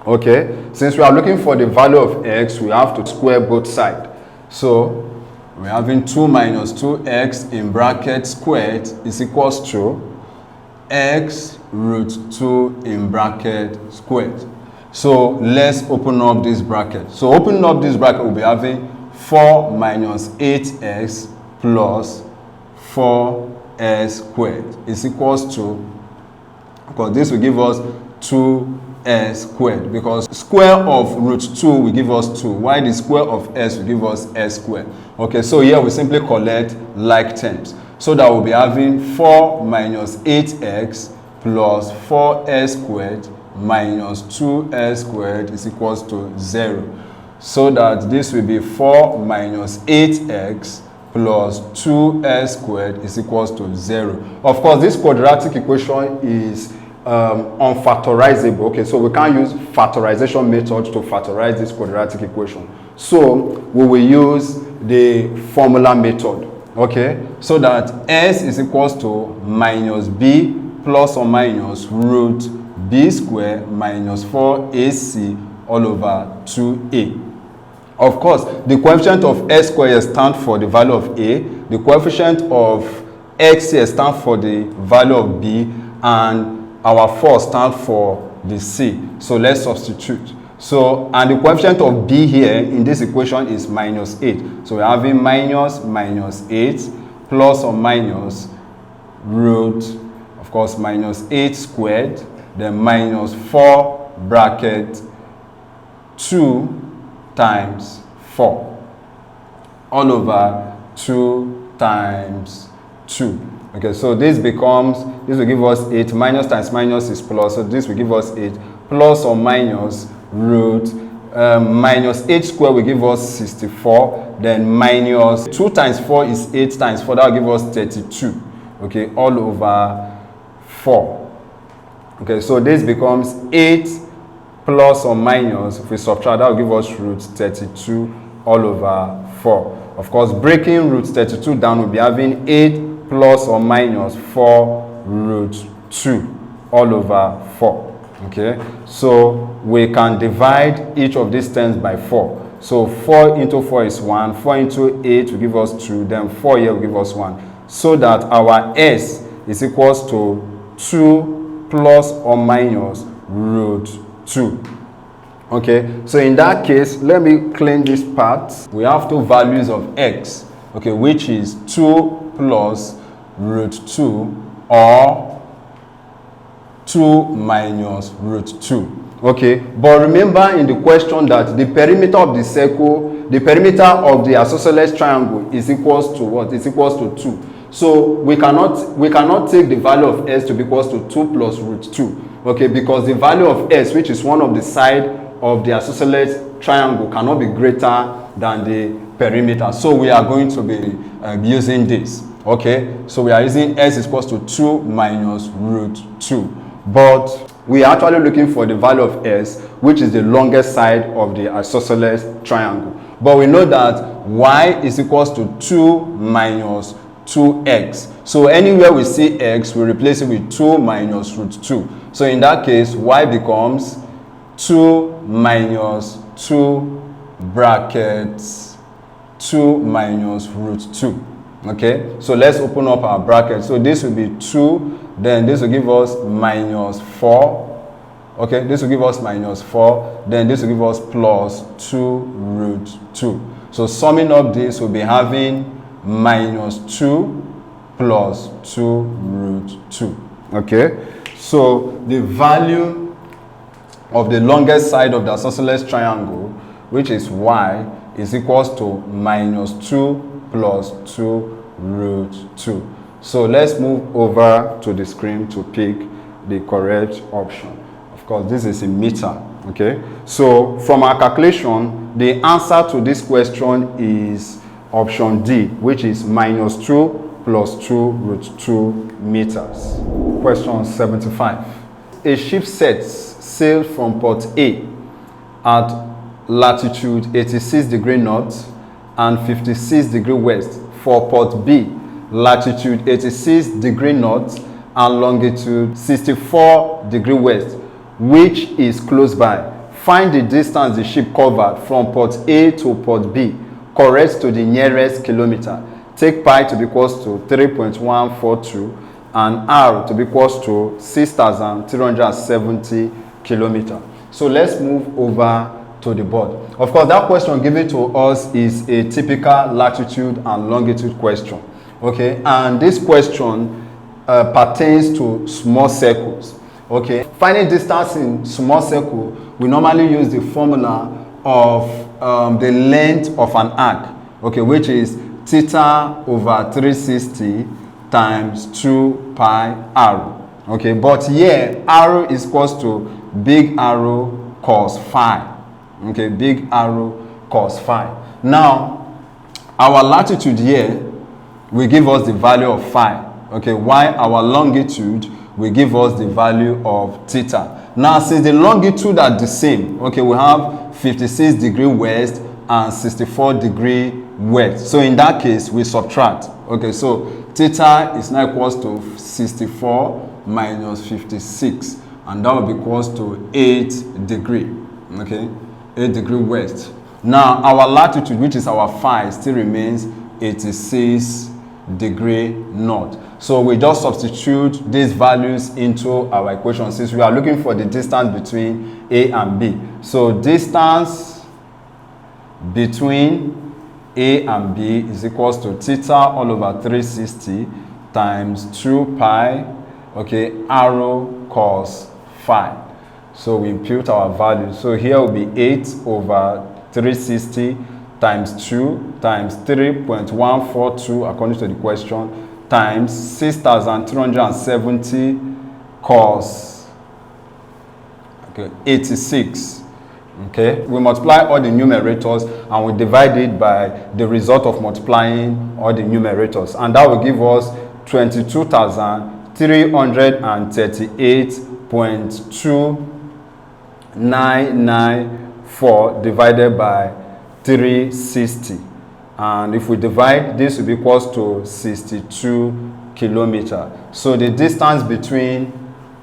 Okay, since we are looking for the value of x, we have to square both sides. So we're having 2 minus 2x in bracket squared is equals to x root 2 in bracket squared. So let's open up this bracket. So opening up this bracket, we'll be having 4 minus 8x plus 4s squared is equals to, because this will give us 2s squared, because square of root 2 will give us 2, while the square of s will give us s squared. Okay, so here we simply collect like terms, so that we'll be having 4 minus 8x plus 4s squared minus 2s squared is equals to 0. So that this will be 4 minus 8x plus 2s squared is equals to 0. Of course, this quadratic equation is unfactorizable. Okay, so we can't use factorization method to factorize this quadratic equation. So we will use the formula method. Okay, so that s is equals to minus b plus or minus root b square minus 4ac all over 2a. Of course, the coefficient of s square stands for the value of a, the coefficient of x here stands for the value of b, and our 4 stands for the c. So let's substitute. So, and the coefficient of b here in this equation is minus 8. So we're having minus 8 plus or minus root, of course, minus 8 squared, then minus 4 bracket 2 times 4 all over 2 times 2. Okay, so this will give us 8, minus times minus is plus, so this will give us 8 plus or minus root minus 8 square will give us 64, then minus 2 times 4 is 8 times 4, that will give us 32. Okay, all over 4. Okay, so this becomes 8 plus or minus, if we subtract, that will give us root 32 all over 4. Of course, breaking root 32 down, we'll be having 8 plus or minus 4 root 2 all over 4. Okay, so we can divide each of these terms by 4. So 4 into 4 is 1, 4 into 8 will give us 2, then 4 here will give us 1. So that our s is equals to 2 plus or minus root 2. Okay, so in that case, let me clean this part. We have two values of x, okay, which is 2 plus root 2 or 2 minus root 2. Okay, but remember in the question that the perimeter of the circle, the perimeter of the isosceles triangle is equals to what? Is equals to 2. So we cannot take the value of s to be equals to 2 plus root 2. Okay, because the value of s, which is one of the side of the isosceles triangle, cannot be greater than the perimeter. So we are going to be using this. Okay, so we are using s is equals to 2 minus root 2. But we are actually looking for the value of s, which is the longest side of the isosceles triangle. But we know that y is equals to 2 minus 2x. So anywhere we see x, we replace it with 2 minus root 2. So in that case, y becomes 2 minus 2 brackets 2 minus root 2. Okay, so let's open up our bracket. So this will be 2, then this will give us minus 4. Okay, this will give us minus 4, then this will give us plus 2 root 2. So summing up this, we'll be having minus 2 plus 2 root 2. Okay, so the value of the longest side of the isosceles triangle, which is y, is equals to minus 2 plus 2 root 2. So let's move over to the screen to pick the correct option. Of course, this is in meter. Okay, so from our calculation, the answer to this question is option D, which is minus 2 plus 2 root 2 meters. Question 75. A ship sets sail from port A at latitude 86 degree north and 56 degree west for port B, latitude 86 degree north and longitude 64 degree west, which is close by. Find the distance the ship covered from port A to port B, correct to the nearest kilometer. Take pi to be equals to 3.142 and r to be equals to 6,370 kilometers. So let's move over to the board. Of course, that question given to us is a typical latitude and longitude question. Okay, and this question pertains to small circles. Okay, finding distance in small circle, we normally use the formula of the length of an arc, okay, which is theta over 360 times 2 pi r. Okay, but here r is equals to big arrow cos phi. Okay, big arrow cos phi. Now our latitude here will give us the value of phi. Okay, while our longitude will give us the value of theta. Now, since the longitude are the same, okay, we have 56 degree west and 64 degree west. So in that case, we subtract. Okay, so theta is now equals to 64 minus 56, and that will be equals to 8 degree. Okay, 8 degree west. Now, our latitude, which is our phi, still remains 86 degree north. So we just substitute these values into our equation since we are looking for the distance between A and B. So distance between A and B is equals to theta all over 360 times 2 pi, okay, arrow cos phi. So we impute our value. So here will be 8 over 360 times 2 times 3.142 according to the question times 6,370 cos 86. Okay, we multiply all the numerators and we divide it by the result of multiplying all the numerators, and that will give us 22,338.2994 divided by 360. And if we divide, this will be equals to 62 kilometers. So the distance between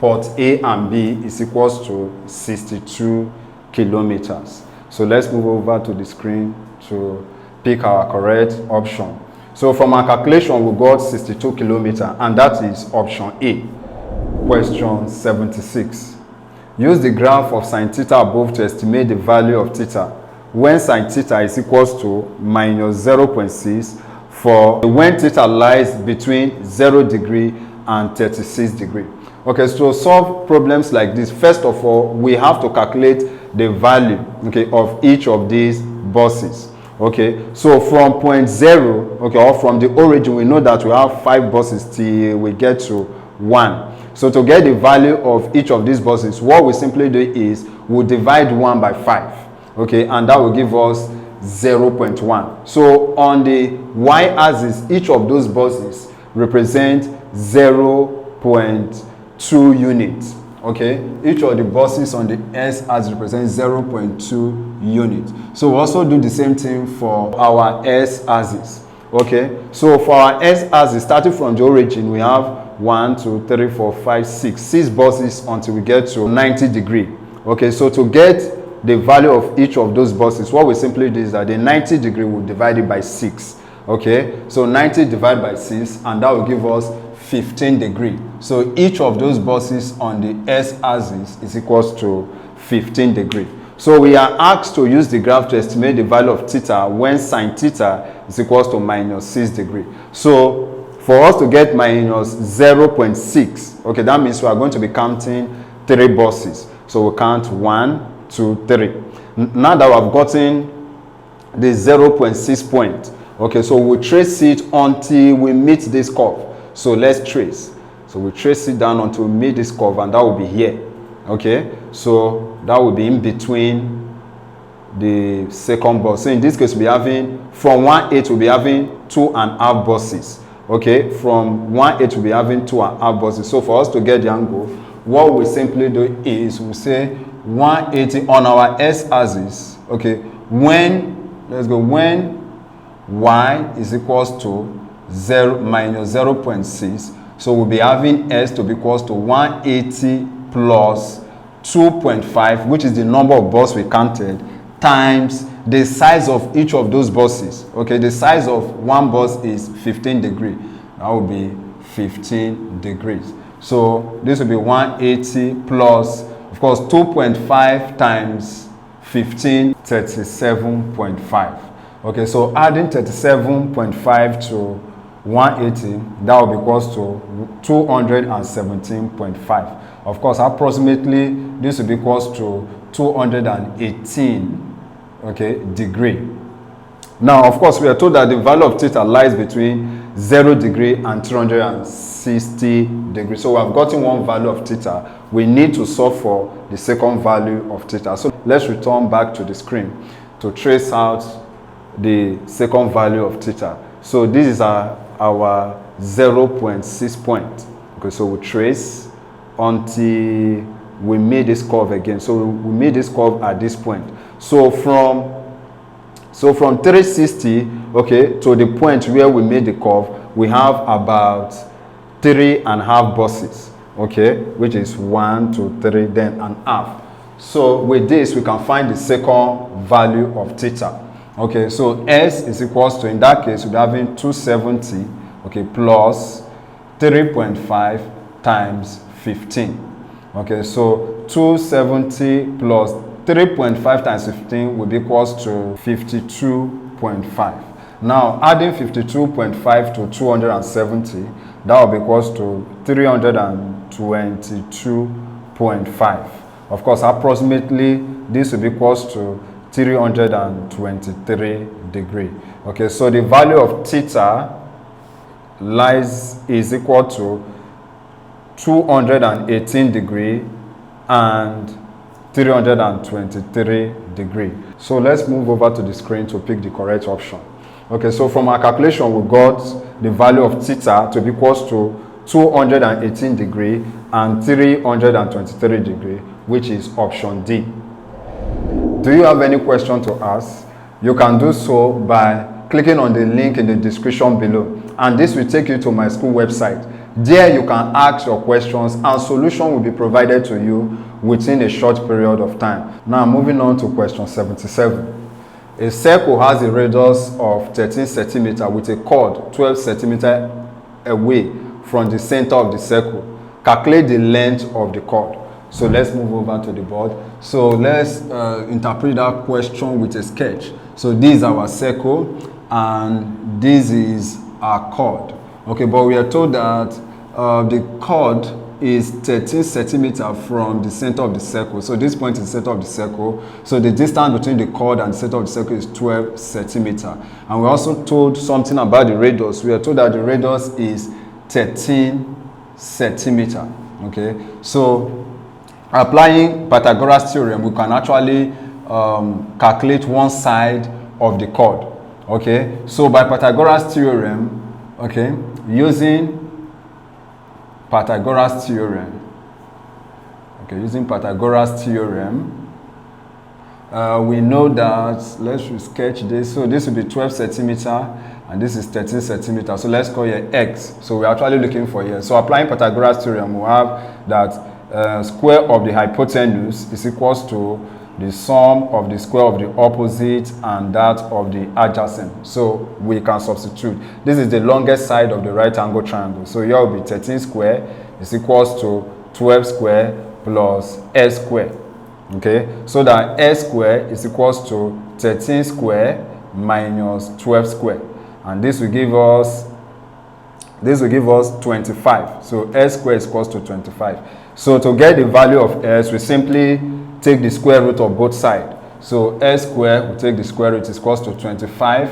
port A and B is equals to 62 kilometers. So let's move over to the screen to pick our correct option. So from our calculation, we got 62 kilometers, and that is option A. Question 76. Use the graph of sine theta above to estimate the value of theta when sine theta is equals to minus 0.6 for when theta lies between 0 degree and 36 degree. Okay, so to solve problems like this, first of all, we have to calculate the value, okay, of each of these buses. Okay, so from point 0, okay, or from the origin, we know that we have 5 buses till we get to 1. So to get the value of each of these buses, what we simply do is we'll divide 1 by 5, okay, and that will give us 0.1. So on the y-axis, each of those buses represent 0.2 units. Okay, each of the buses on the s-axis represents 0.2 units. So we also do the same thing for our s-axis. Okay, so for our s-axis, starting from the origin, we have 1, 2, 3, 4, 5, 6 buses until we get to 90 degree. Okay, so to get the value of each of those buses, what we simply do is that the 90 degree will divide it by 6. Okay, so 90 divided by 6, and that will give us 15 degree. So each of those buses on the s-axis is equals to 15 degree. So we are asked to use the graph to estimate the value of theta when sine theta is equals to minus 6 degree. So for us to get minus 0.6, okay, that means we are going to be counting 3 buses. So we count 1, 2, 3. Now that we have gotten the 0.6 point, okay, so we'll trace it until we meet this curve. So let's trace. So we trace it down until we meet this curve, and that will be here. Okay, so that will be in between the second bus. So in this case, we'll be having from 1/8, we'll be having 2.5 buses. Okay, from 1/8, we'll be having 2.5 buses. So for us to get the angle, what we simply do is we say 180 on our s-axis. Okay, when y is equals to 0 minus 0.6, so we'll be having s to be equals to 180 plus 2.5, which is the number of buses we counted, times the size of each of those buses. Okay, the size of one bus is 15 degrees. That will be 15 degrees. So this will be 180 plus, of course, 2.5 times 15, 37.5. Okay, so adding 37.5 to 180, that will be equals to 217.5. Of course, approximately this will be equals to 218, okay, degree. Now, of course, we are told that the value of theta lies between 0 degree and 360 degrees. So we have gotten one value of theta. We need to solve for the second value of theta. So let's return back to the screen to trace out the second value of theta. So this is our 0.6 point. Okay, so we trace until we meet this curve again. So we meet this curve at this point. So from 360, okay, to the point where we made the curve, we have about 3.5 buses, okay, which is 1, 2, 3, then an half. So with this, we can find the second value of theta. Okay, so s is equals to, in that case, we're having 270, okay, plus 3.5 times 15. Okay, so 270 plus 3.5 times 15 will be equals to 52.5. Now, adding 52.5 to 270, that will be equals to 322.5. Of course, approximately, this will be equals to 323 degree. Okay, so the value of theta is equal to 218 degree and 323 degree. So let's move over to the screen to pick the correct option. Okay, so from our calculation, we got the value of theta to be equals to 218 degree and 323 degree, which is option D. Do you have any question to ask? You can do so by clicking on the link in the description below, and this will take you to my school website. There you can ask your questions and solution will be provided to you within a short period of time. Now moving on to question 77. A circle has a radius of 13 centimeter with a chord 12 centimeter away from the center of the circle. Calculate the length of the chord. So let's move over to the board. So let's interpret that question with a sketch. So this is our circle and this is our chord. Okay, but we are told that the chord is 13 centimeter from the center of the circle. So this point is the center of the circle. So the distance between the chord and the center of the circle is 12 centimeter. And we also told something about the radius. We are told that the radius is 13 centimeter. Okay, so applying Pythagoras theorem, we can actually calculate one side of the chord. Okay, so by Pythagoras theorem, okay, using Pythagoras theorem, we know that, let's sketch this. So this will be 12 centimeter and this is 13 centimeter. So let's call here x. So we're actually looking for here. So applying Pythagoras theorem, we have that square of the hypotenuse is equals to the sum of the square of the opposite and that of the adjacent. So we can substitute. This is the longest side of the right angle triangle. So here will be 13 square is equals to 12 square plus s square. Okay, so that s square is equals to 13 square minus 12 square, and this will give us 25. So s square is equals to 25. So to get the value of s, we simply take the square root of both sides. So s square, we take the square root, is equals to 25.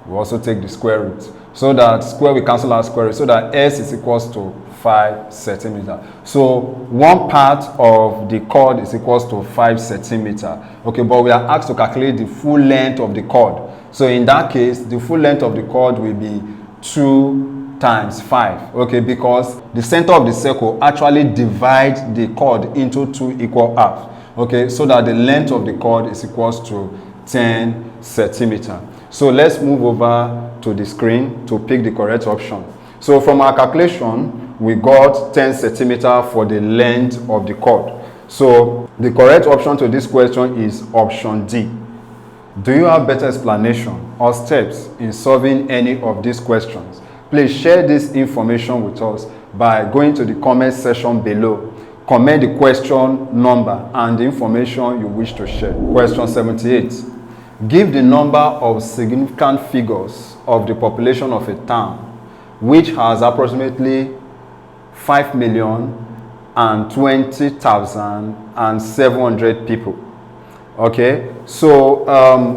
We also take the square root. So that square, we cancel out square root. So that s is equals to 5 centimeter. So one part of the chord is equals to 5 centimeter. Okay, but we are asked to calculate the full length of the chord. So in that case, the full length of the chord will be 2 times 5. Okay, because the center of the circle actually divides the chord into 2 equal halves. Okay, so that the length of the chord is equals to 10 centimeter. So let's move over to the screen to pick the correct option. So from our calculation, we got 10 centimeter for the length of the chord. So the correct option to this question is option D. Do you have better explanation or steps in solving any of these questions? Please share this information with us by going to the comment section below. Comment the question number and the information you wish to share. Question 78. Give the number of significant figures of the population of a town which has approximately 5,020,700 people. Okay, so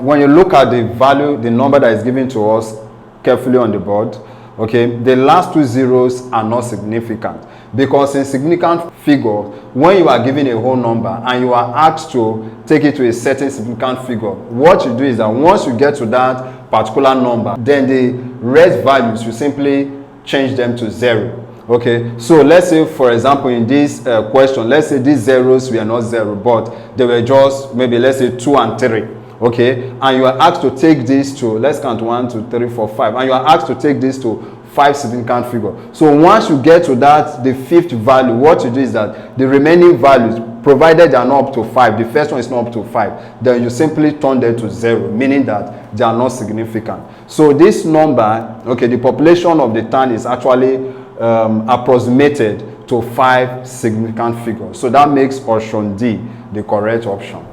when you look at the value, the number that is given to us carefully on the board, okay, the last 2 zeros are not significant, because in significant figure, when you are given a whole number and you are asked to take it to a certain significant figure, what you do is that once you get to that particular number, then the rest values, you simply change them to 0. Okay, so let's say, for example, in this question, let's say these zeros were not 0, but they were just maybe, let's say, 2 and 3. Okay, and you are asked to take this to, let's count 1, 2, 3, 4, 5, and you are asked to take this to 5 significant figure. So once you get to that, the 5th value, what you do is that the remaining values, provided they are not up to 5, the first one is not up to 5, then you simply turn them to 0, meaning that they are not significant. So this number, okay, the population of the town is actually approximated to 5 significant figures. So that makes option D the correct option.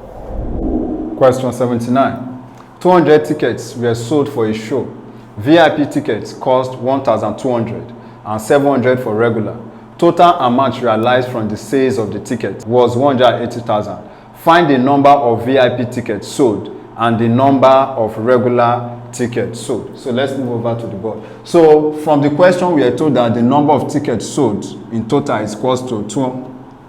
Question 79. 200 tickets were sold for a show. VIP tickets cost 1,200 and 700 for regular. Total amount realized from the sales of the ticket was 180,000. Find the number of VIP tickets sold and the number of regular tickets sold. So let's move over to the board. So from the question, we are told that the number of tickets sold in total is equals to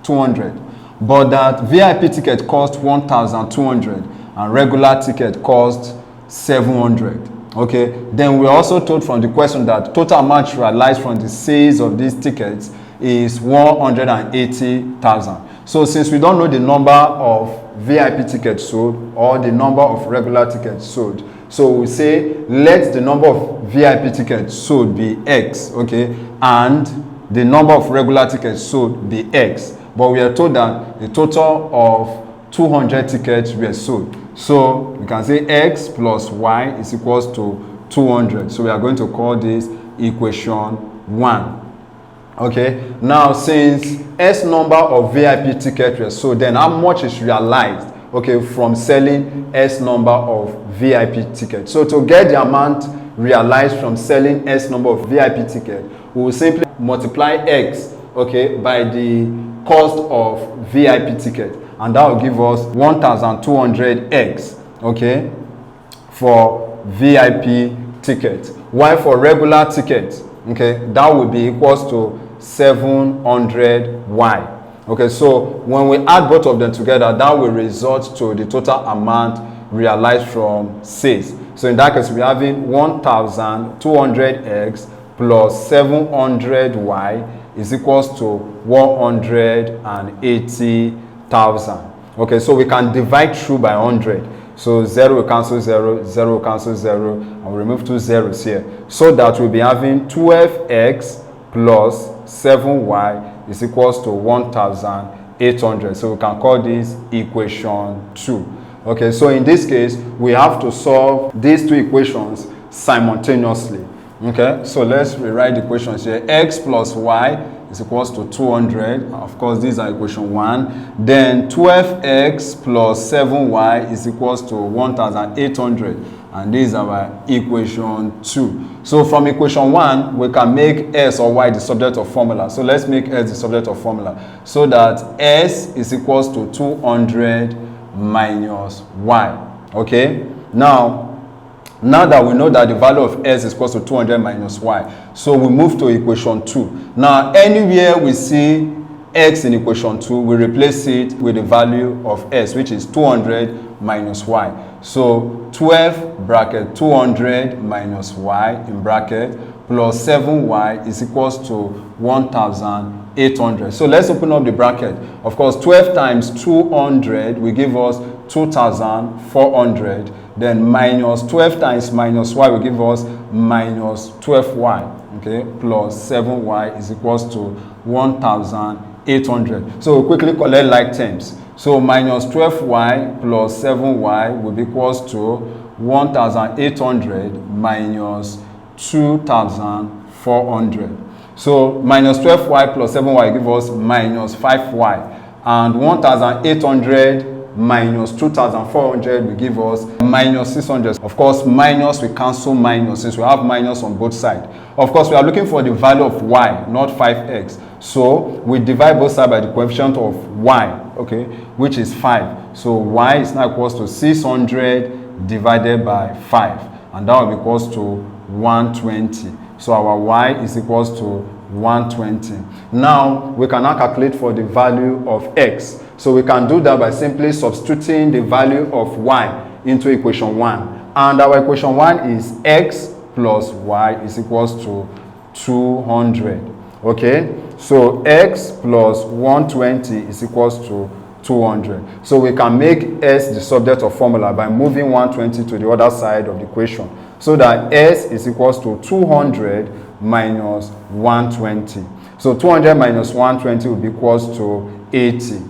200, but that VIP ticket cost 1,200 and regular ticket cost 700. Okay, then we're also told from the question that total amount realized from the sales of these tickets is 180,000. So since we don't know the number of VIP tickets sold or the number of regular tickets sold, so we say let the number of VIP tickets sold be X, okay, and the number of regular tickets sold be X. But we are told that the total of 200 tickets were sold. So we can say x plus y is equals to 200. So we are going to call this equation 1. Okay, now since S number of VIP tickets were sold, then how much is realized, okay, from selling S number of VIP tickets? So to get the amount realized from selling S number of VIP tickets, we will simply multiply X, okay, by the cost of VIP ticket, and that will give us 1200X, okay, for VIP tickets. While for regular tickets, okay, that will be equals to 700Y. Okay, so when we add both of them together, that will result to the total amount realized from sales. So in that case, we're having 1200X plus 700Y is equals to 180,000. Okay, so we can divide through by 100. So 0 will cancel 0, 0 will cancel 0, and we remove 2 zeros here. So that we'll be having 12x plus 7y is equals to 1,800. So we can call this equation 2. Okay, so in this case, we have to solve these two equations simultaneously. Okay, so let's rewrite the equations here. X plus y is equals to 200. Of course, these are equation 1. Then 12x plus 7y is equals to 1,800. And these are our equation 2. So from equation 1, we can make s or y the subject of formula. So let's make s the subject of formula. So that s is equals to 200 minus y. Okay, now that we know that the value of s is equal to 200 minus y, so we move to equation 2. Now, anywhere we see x in equation 2, we replace it with the value of s, which is 200 minus y. So 12 bracket 200 minus y in bracket plus 7y is equals to 1,800. So let's open up the bracket. Of course, 12 times 200 will give us 2,400. Then minus 12 times minus y will give us minus 12y, okay, plus 7y is equals to 1,800. So we'll quickly collect like terms. So minus 12y plus 7y will be equals to 1,800 minus 2,400. So minus 12y plus 7y give us minus 5y, and 1,800 minus 2,400 will give us minus 600. Of course, minus we cancel minus since we have minus on both sides. Of course, we are looking for the value of y, not 5x. So we divide both sides by the coefficient of y, okay, which is 5. So y is now equals to 600 divided by 5, and that will be equals to 120. So our y is equals to 120. Now we can now calculate for the value of x. So we can do that by simply substituting the value of y into equation 1. And our equation 1 is x plus y is equals to 200. Okay, so x plus 120 is equals to 200. So we can make s the subject of formula by moving 120 to the other side of the equation, so that s is equals to 200 minus 120. So 200 minus 120 will be equals to 80.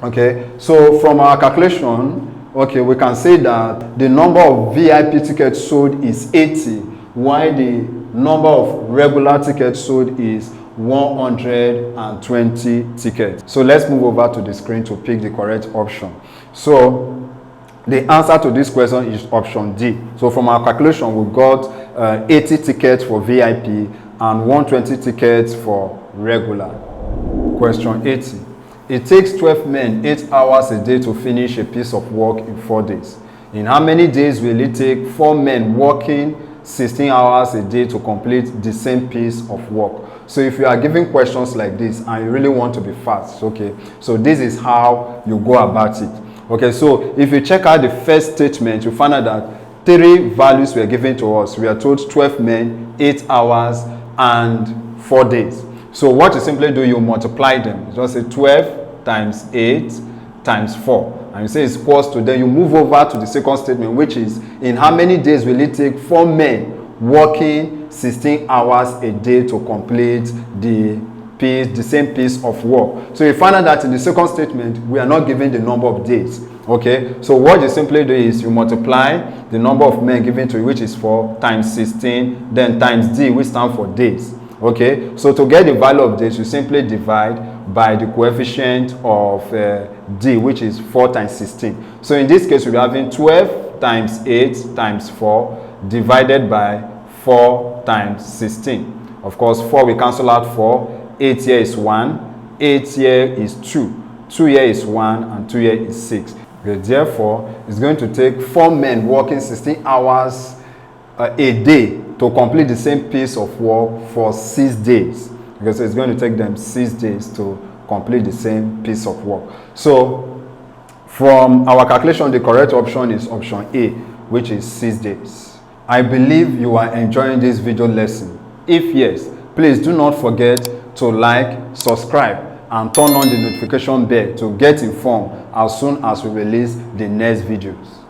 Okay, so from our calculation, okay, we can say that the number of VIP tickets sold is 80, while the number of regular tickets sold is 120 tickets. So let's move over to the screen to pick the correct option. So the answer to this question is option D. So from our calculation, we got 80 tickets for VIP and 120 tickets for regular. Question 80. It takes 12 men 8 hours a day to finish a piece of work in 4 days. In how many days will it take 4 men working 16 hours a day to complete the same piece of work? So if you are given questions like this and you really want to be fast, okay, so this is how you go about it. Okay, so if you check out the first statement, you find out that 3 values were given to us. We are told 12 men, 8 hours, and 4 days. So what you simply do, you multiply them. You just say 12 times 8 times 4. And you say it's equals to, then you move over to the second statement, which is in how many days will it take 4 men working 16 hours a day to complete the the same piece of work. So you find out that in the second statement, we are not given the number of days. Okay, so what you simply do is you multiply the number of men given to you, which is 4, times 16, then times d, which stands for days. Okay, so to get the value of days, you simply divide by the coefficient of d, which is 4 times 16. So in this case, we'll be having 12 times 8 times 4 divided by 4 times 16. Of course, 4 we cancel out 4, 8 here is 1, 8 here is 2, 2 here is 1, and 2 here is 6. Okay, therefore, it's going to take 4 men working 16 hours a day to complete the same piece of work for 6 days. Because it's going to take them 6 days to complete the same piece of work. So, from our calculation, the correct option is option A, which is 6 days. I believe you are enjoying this video lesson. If yes, please do not forget to like, subscribe, and turn on the notification bell to get informed as soon as we release the next videos.